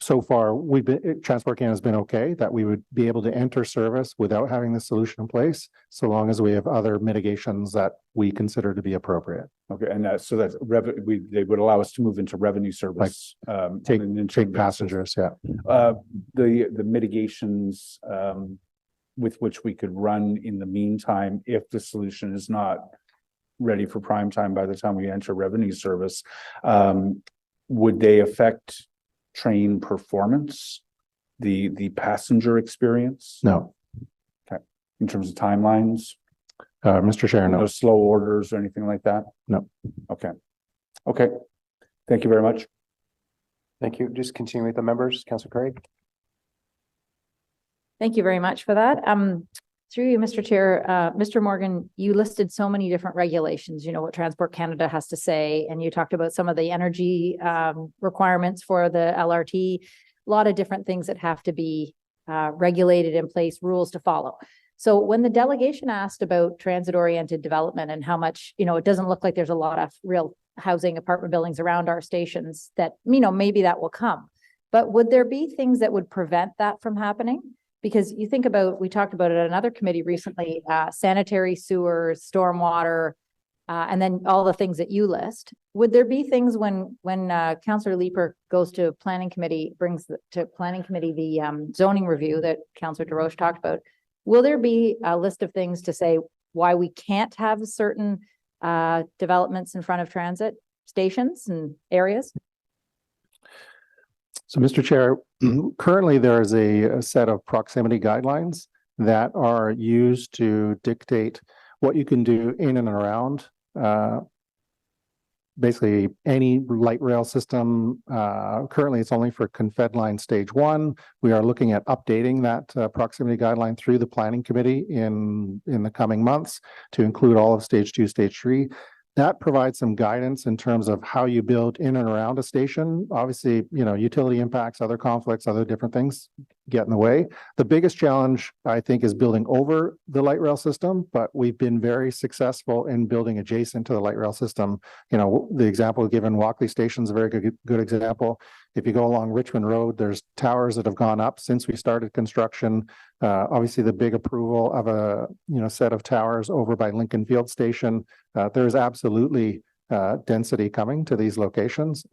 So far, Transport Canada has been okay that we would be able to enter service without having the solution in place, so long as we have other mitigations that we consider to be appropriate. Okay, and so that's they would allow us to move into revenue service, Take passengers, yeah. The mitigations with which we could run in the meantime, if the solution is not ready for prime time by the time we enter revenue service, would they affect train performance, the passenger experience? No. Okay. In terms of timelines? Mr. Chair, no. No slow orders or anything like that? No. Okay. Okay. Thank you very much. Thank you. Just continue with the members. Councillor Craig. Thank you very much for that. Through you, Mr. Chair, Mr. Morgan, you listed so many different regulations, you know, what Transport Canada has to say, and you talked about some of the energy requirements for the LRT, a lot of different things that have to be regulated in place, rules to follow. So when the delegation asked about transit-oriented development and how much, you know, it doesn't look like there's a lot of real housing apartment buildings around our stations, that, you know, maybe that will come. But would there be things that would prevent that from happening? Because you think about, we talked about it at another committee recently, sanitary sewers, stormwater, and then all the things that you list. Would there be things when Councillor Leeper goes to planning committee, brings to planning committee the zoning review that Councillor DeRoche talked about? Will there be a list of things to say why we can't have certain developments in front of transit stations and areas? So, Mr. Chair, currently there is a set of proximity guidelines that are used to dictate what you can do in and around basically any light rail system. Currently, it's only for Confed Line Stage 1. We are looking at updating that proximity guideline through the Planning Committee in the coming months to include all of Stage 2, Stage 3. That provides some guidance in terms of how you build in and around a station. Obviously, you know, utility impacts, other conflicts, other different things get in the way. The biggest challenge, I think, is building over the light rail system, but we've been very successful in building adjacent to the light rail system. You know, the example given, Walkley Station is a very good example. If you go along Richmond Road, there's towers that have gone up since we started construction. Obviously, the big approval of a set of towers over by Lincoln Field Station. There's absolutely density coming to these locations.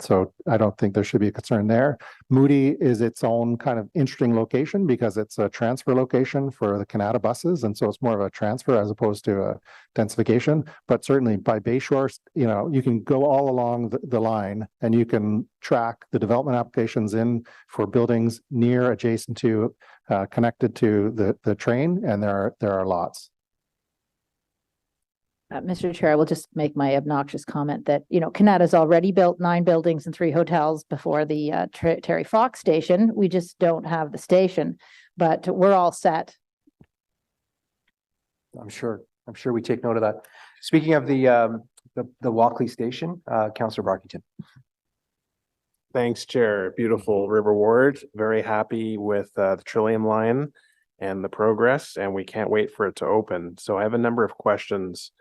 So I don't think there should be a concern there. Moody is its own kind of interesting location because it's a transfer location for the Canada buses. And so it's more of a transfer as opposed to a densification. But certainly by Bayshore, you know, you can go all along the line and you can track the development applications in for buildings near, adjacent to, connected to the train. And there are lots. Mr. Chair, I will just make my obnoxious comment that, you know, Canada's already built 9 buildings and 3 hotels before the Terry Fox station. We just don't have the station, but we're all set. I'm sure we take note of that. Speaking of the Walkley station, Councillor Barkington. Thanks, Chair. Beautiful River Ward. Very happy with the Trillium line and the progress, and we can't wait for it to open. So I have a number of questions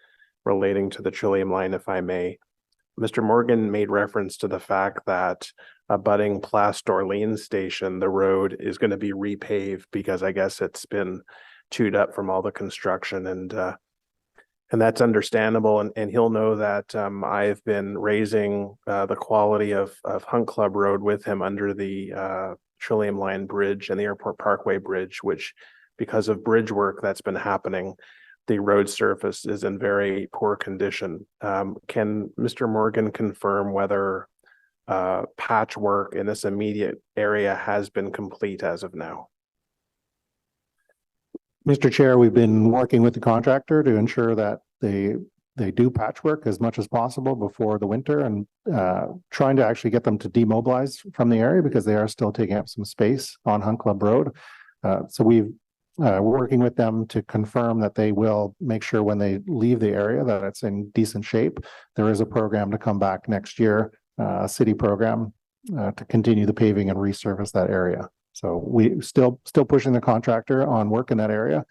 relating to the Trillium line, if I may. Mr. Morgan made reference to the fact that abutting Place d'Orleans station, the road is going to be repaved because I guess it's been chewed up from all the construction, and that's understandable. And he'll know that I've been raising the quality of Hunt Club Road with him under the Trillium Line Bridge and the Airport Parkway Bridge, which, because of bridge work that's been happening, the road surface is in very poor condition. Can Mr. Morgan confirm whether patchwork in this immediate area has been complete as of now? Mr. Chair, we've been working with the contractor to ensure that they do patchwork as much as possible before the winter, and trying to actually get them to demobilize from the area because they are still taking up some space on Hunt Club Road. So we're working with them to confirm that they will make sure when they leave the area that it's in decent shape. There is a program to come back next year, a city program to continue the paving and resurface that area. So we still pushing the contractor on work in that area.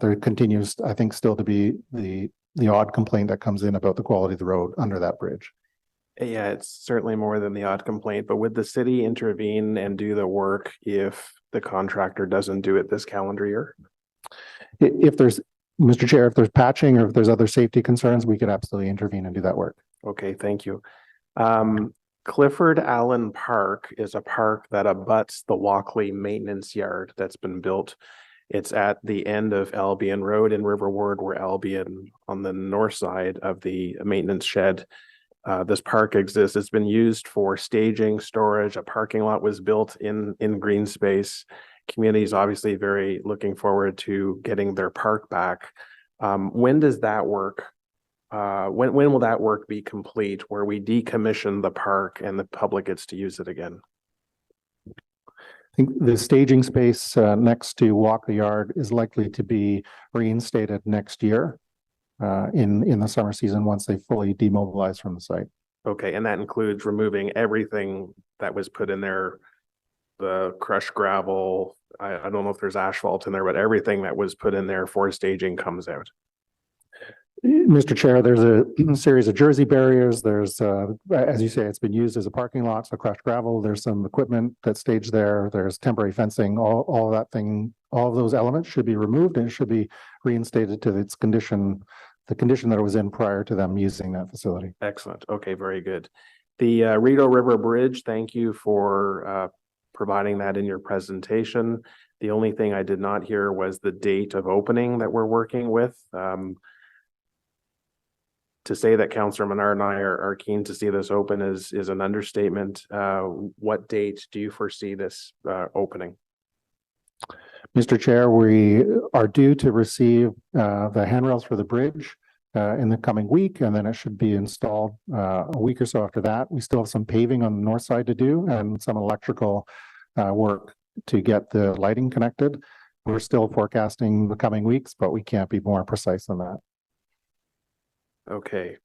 There continues, I think, still to be the odd complaint that comes in about the quality of the road under that bridge. Yeah, it's certainly more than the odd complaint, but would the city intervene and do the work if the contractor doesn't do it this calendar year? If there's, Mr. Chair, if there's patching or if there's other safety concerns, we could absolutely intervene and do that work. Okay, thank you. Clifford Allen Park is a park that abuts the Walkley Maintenance Yard that's been built. It's at the end of Albion Road in River Ward, where Albion on the north side of the maintenance shed. This park exists. It's been used for staging, storage. A parking lot was built in green space. Community is obviously very looking forward to getting their park back. When does that work? When will that work be complete, where we decommission the park and the public gets to use it again? I think the staging space next to Walkley Yard is likely to be reinstated next year in the summer season once they fully demobilize from the site. Okay, and that includes removing everything that was put in there, the crushed gravel. I don't know if there's asphalt in there, but everything that was put in there for staging comes out. Mr. Chair, there's a series of Jersey barriers. There's, as you say, it's been used as a parking lot, so crushed gravel. There's some equipment that's staged there. There's temporary fencing. All of that thing, all of those elements should be removed and should be reinstated to its condition, the condition that it was in prior to them using that facility. Excellent. Okay, very good. The Rideau River Bridge, thank you for providing that in your presentation. The only thing I did not hear was the date of opening that we're working with. To say that Councillor Menard and I are keen to see this open is an understatement. What date do you foresee this opening? Mr. Chair, we are due to receive the handrails for the bridge in the coming week, and then it should be installed a week or so after that. We still have some paving on the north side to do and some electrical work to get the lighting connected. We're still forecasting the coming weeks, but we can't be more precise than that. Okay.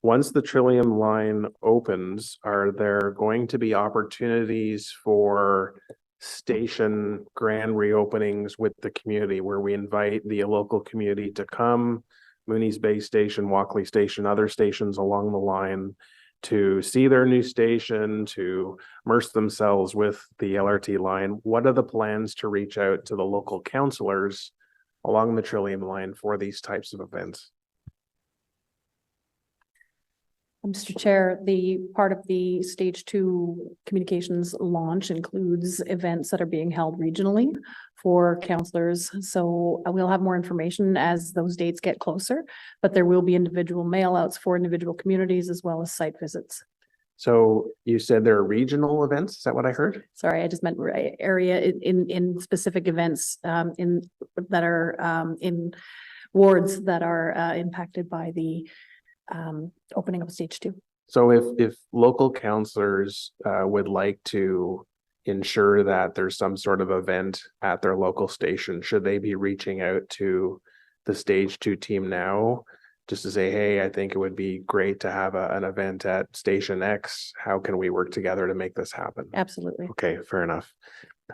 Once the Trillium line opens, are there going to be opportunities for station grand reopenings with the community where we invite the local community to come, Mooney's Bay Station, Walkley Station, other stations along the line, to see their new station, to immerse themselves with the LRT line? What are the plans to reach out to the local councillors along the Trillium line for these types of events? Mr. Chair, the part of the stage 2 communications launch includes events that are being held regionally for councillors. So we'll have more information as those dates get closer, but there will be individual mail outs for individual communities as well as site visits. So you said there are regional events? Is that what I heard? Sorry, I just meant area in specific events in that are in wards that are impacted by the opening of stage 2. So if local councillors would like to ensure that there's some sort of event at their local station, should they be reaching out to the stage 2 team now just to say, hey, I think it would be great to have an event at station X. How can we work together to make this happen? Absolutely. Okay, fair enough.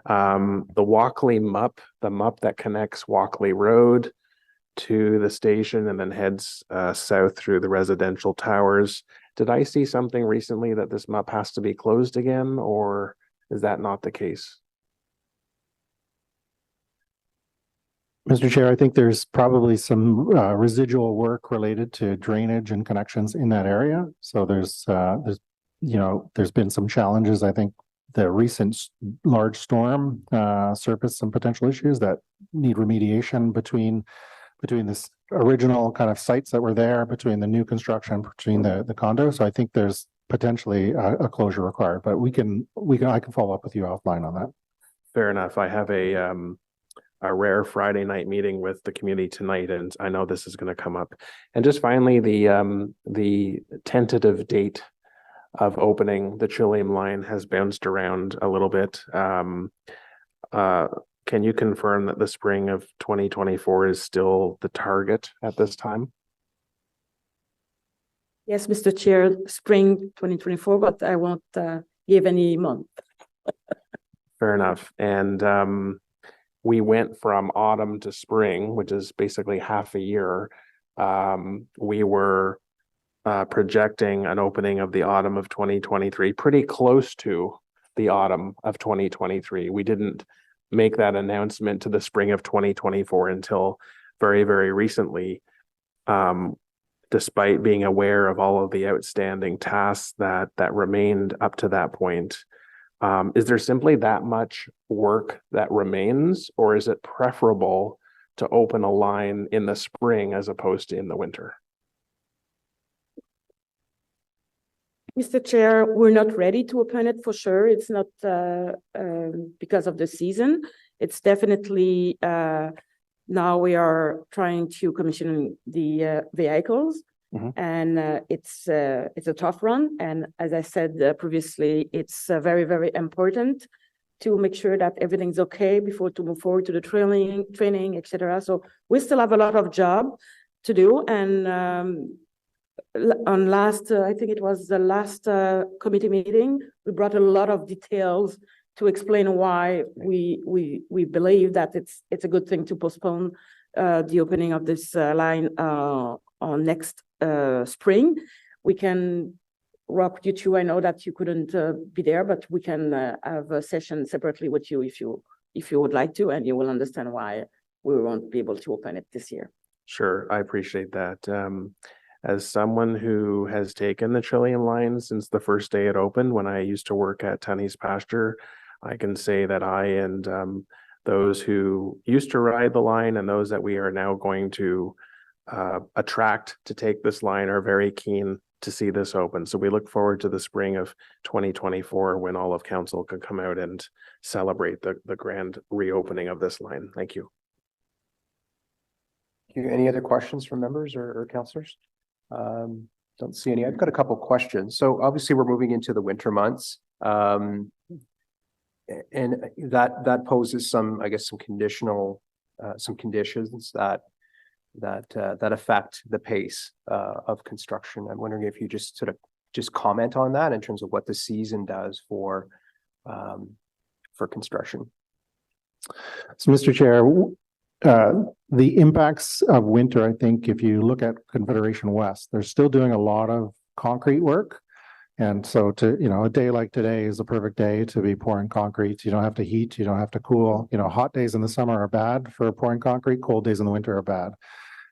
The Walkley MUP, the MUP that connects Walkley Road to the station and then heads south through the residential towers. Did I see something recently that this map has to be closed again, or is that not the case? Mr. Chair, I think there's probably some residual work related to drainage and connections in that area. So there's been some challenges. I think the recent large storm surfaced some potential issues that need remediation between this original kind of sites that were there, between the new construction, between the condo. So I think there's potentially a closure required, but I can follow up with you offline on that. Fair enough. I have a rare Friday night meeting with the community tonight, and I know this is going to come up. And just finally, the tentative date of opening the Trillium line has bounced around a little bit. Can you confirm that the spring of 2024 is still the target at this time? Yes, Mr. Chair, spring 2024, but I won't give any month. Fair enough. And we went from autumn to spring, which is basically half a year. We were projecting an opening of the autumn of 2023, pretty close to the autumn of 2023. We didn't make that announcement to the spring of 2024 until very, very recently, despite being aware of all of the outstanding tasks that remained up to that point. Is there simply that much work that remains, or is it preferable to open a line in the spring as opposed to in the winter? Mr. Chair, we're not ready to open it for sure. It's not because of the season. It's definitely now we are trying to commission the vehicles. Mm-hmm. And it's a tough run. And as I said previously, it's very, very important to make sure that everything's okay before to move forward to the training, etc. So we still have a lot of job to do. And on last, I think it was the last committee meeting, we brought a lot of details to explain why we believe that it's a good thing to postpone the opening of this line on next spring. We can walk you through. I know that you couldn't be there, but we can have a session separately with you if you would like to, and you will understand why we won't be able to open it this year. Sure, I appreciate that. As someone who has taken the Trillium line since the first day it opened, when I used to work at Tunney's Pasture, I can say that I and those who used to ride the line and those that we are now going to attract to take this line are very keen to see this open. So we look forward to the spring of 2024 when all of council can come out and celebrate the grand reopening of this line. Thank you. Any other questions from members or councillors? Don't see any. I've got a couple questions. So obviously we're moving into the winter months. And that poses some, I guess, some conditions that affect the pace of construction. I'm wondering if you just sort of comment on that in terms of what the season does for construction. So, Mr. Chair, the impacts of winter, I think if you look at Confederation West, they're still doing a lot of concrete work. And so a day like today is a perfect day to be pouring concrete. You don't have to heat, you don't have to cool. Hot days in the summer are bad for pouring concrete, cold days in the winter are bad.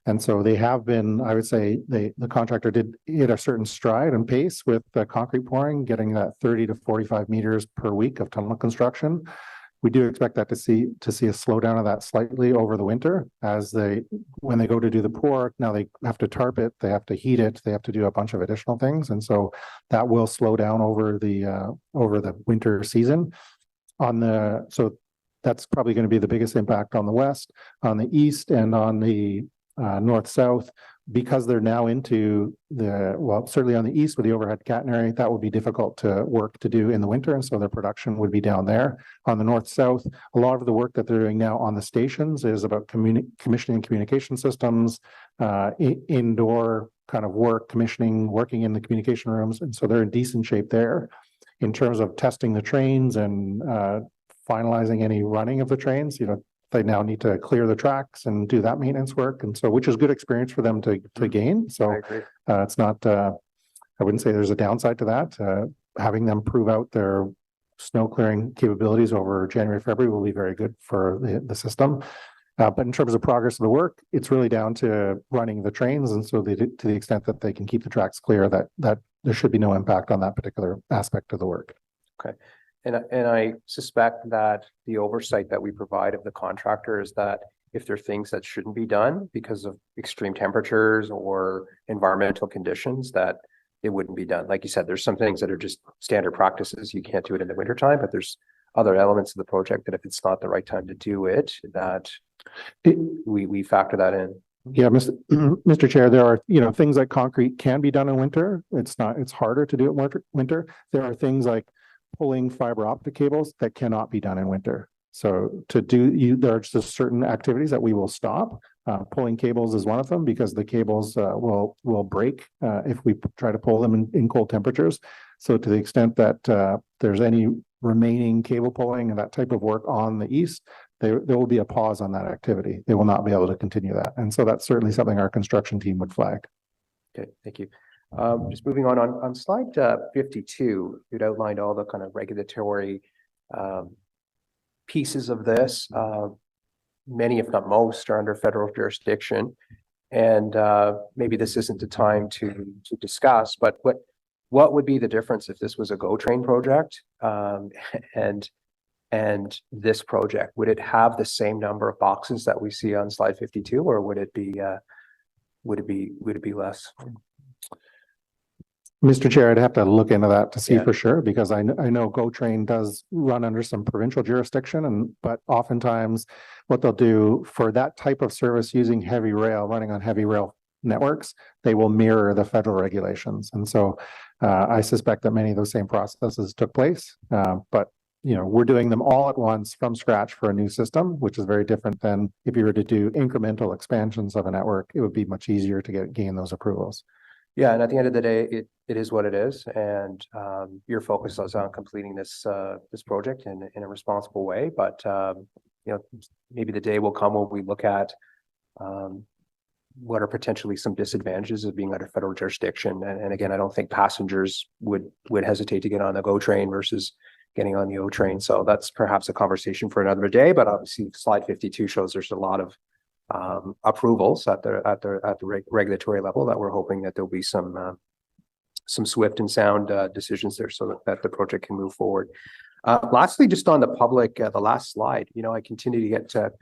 And so they have been, I would say, the contractor did hit a certain stride and pace with the concrete pouring, getting that 30 to 45 meters per week of tunnel construction. We do expect that to see a slowdown of that slightly over the winter when they go to do the pour. Now they have to tarp it, they have to heat it, they have to do a bunch of additional things, and so that will slow down over the winter season. So that's probably going to be the biggest impact on the west, on the east, and on the north-south, because they're now into certainly on the east with the overhead catenary, that would be difficult to do in the winter. And so their production would be down there. On the north-south, a lot of the work that they're doing now on the stations is about commissioning communication systems, indoor kind of work, working in the communication rooms. And so they're in decent shape there. In terms of testing the trains and finalizing any running of the trains, they now need to clear the tracks and do that maintenance work. And so, which is good experience for them to gain. So agree. it's not, I wouldn't say there's a downside to that. Having them prove out their snow clearing capabilities over January, February will be very good for the system. But in terms of progress of the work, it's really down to running the trains. And so to the extent that they can keep the tracks clear, that there should be no impact on that particular aspect of the work. Okay. And I suspect that the oversight that we provide of the contractor is that if there are things that shouldn't be done because of extreme temperatures or environmental conditions, that it wouldn't be done. Like you said, there's some things that are just standard practices. You can't do it in the wintertime, but there's other elements of the project that if it's not the right time to do it, that we factor that in. Yeah, Mr. Chair, there are, things like concrete can be done in winter. It's harder to do it in winter. There are things like pulling fiber optic cables that cannot be done in winter. So there are just certain activities that we will stop. Pulling cables is one of them because the cables will break if we try to pull them in cold temperatures. So to the extent that there's any remaining cable pulling and that type of work on the east, there will be a pause on that activity. They will not be able to continue that. And so that's certainly something our construction team would flag. Okay, thank you. Just moving on slide 52, you'd outlined all the kind of regulatory pieces of this. Many, if not most, are under federal jurisdiction. And maybe this isn't the time to discuss, but what would be the difference if this was a GO Train project and this project? Would it have the same number of boxes that we see on slide 52, or would it be less? Mr. Chair, I'd have to look into that to see for sure, because I know GO Train does run under some provincial jurisdiction, but oftentimes what they'll do for that type of service using heavy rail, running on heavy rail networks, they will mirror the federal regulations. And so I suspect that many of those same processes took place, but we're doing them all at once from scratch for a new system, which is very different than if you were to do incremental expansions of a network. It would be much easier to gain those approvals. Yeah, and at the end of the day, it is what it is, and your focus is on completing this project in a responsible way. But maybe the day will come when we look at what are potentially some disadvantages of being under federal jurisdiction. And again, I don't think passengers would hesitate to get on the GO Train versus getting on the O Train. So that's perhaps a conversation for another day. But obviously, slide 52 shows there's a lot of approvals at the regulatory level that we're hoping that there'll be some swift and sound decisions there so that the project can move forward. Lastly, just on the public, the last slide, I continue to get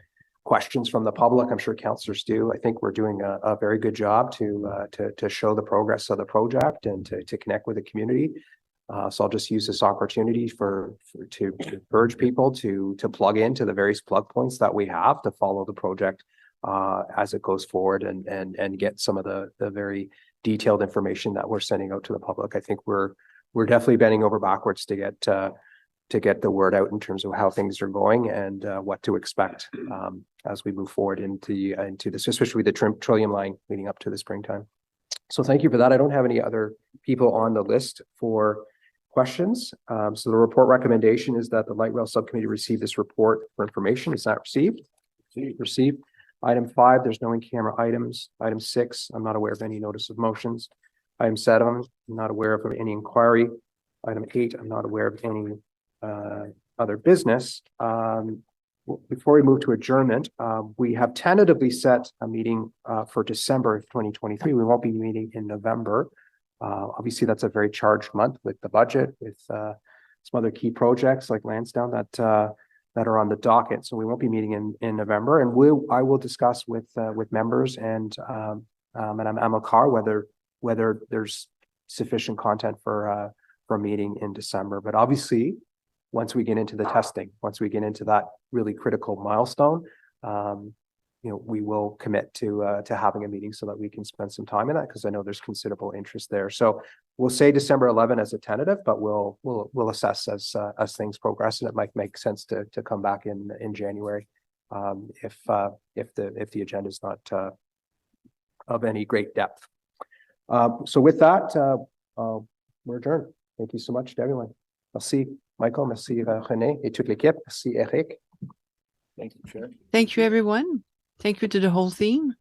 questions from the public. I'm sure councillors do. I think we're doing a very good job to show the progress of the project and to connect with the community. So I'll just use this opportunity to urge people to plug into the various plug points that we have to follow the project as it goes forward and get some of the very detailed information that we're sending out to the public. I think we're definitely bending over backwards to get the word out in terms of how things are going and what to expect as we move forward into this, especially the Trillium line leading up to the springtime. So thank you for that. I don't have any other people on the list for questions. So the report recommendation is that the Light Rail Subcommittee receive this report for information. Is that received? Received. Item 5, there's no in-camera items. Item 6, I'm not aware of any notice of motions. Item 7, I'm not aware of any inquiry. Item 8, I'm not aware of any other business. Before we move to adjournment, we have tentatively set a meeting for December 2023. We won't be meeting in November. Obviously, that's a very charged month with the budget, with some other key projects like Lansdowne that are on the docket. So we won't be meeting in November, and I will discuss with members and Amilcar whether there's sufficient content for a meeting in December. But obviously, once we get into the testing, once we get into that really critical milestone, we will commit to having a meeting so that we can spend some time in that, because I know there's considerable interest there. So we'll say December 11 as a tentative, but we'll assess as things progress, and it might make sense to come back in January if the agenda is not of any great depth. So with that, we're adjourned. Thank you so much to everyone. Merci Michael, merci René et toute l'équipe. Merci Eric. Thank you, Chair. Thank you, everyone. Thank you to the whole team.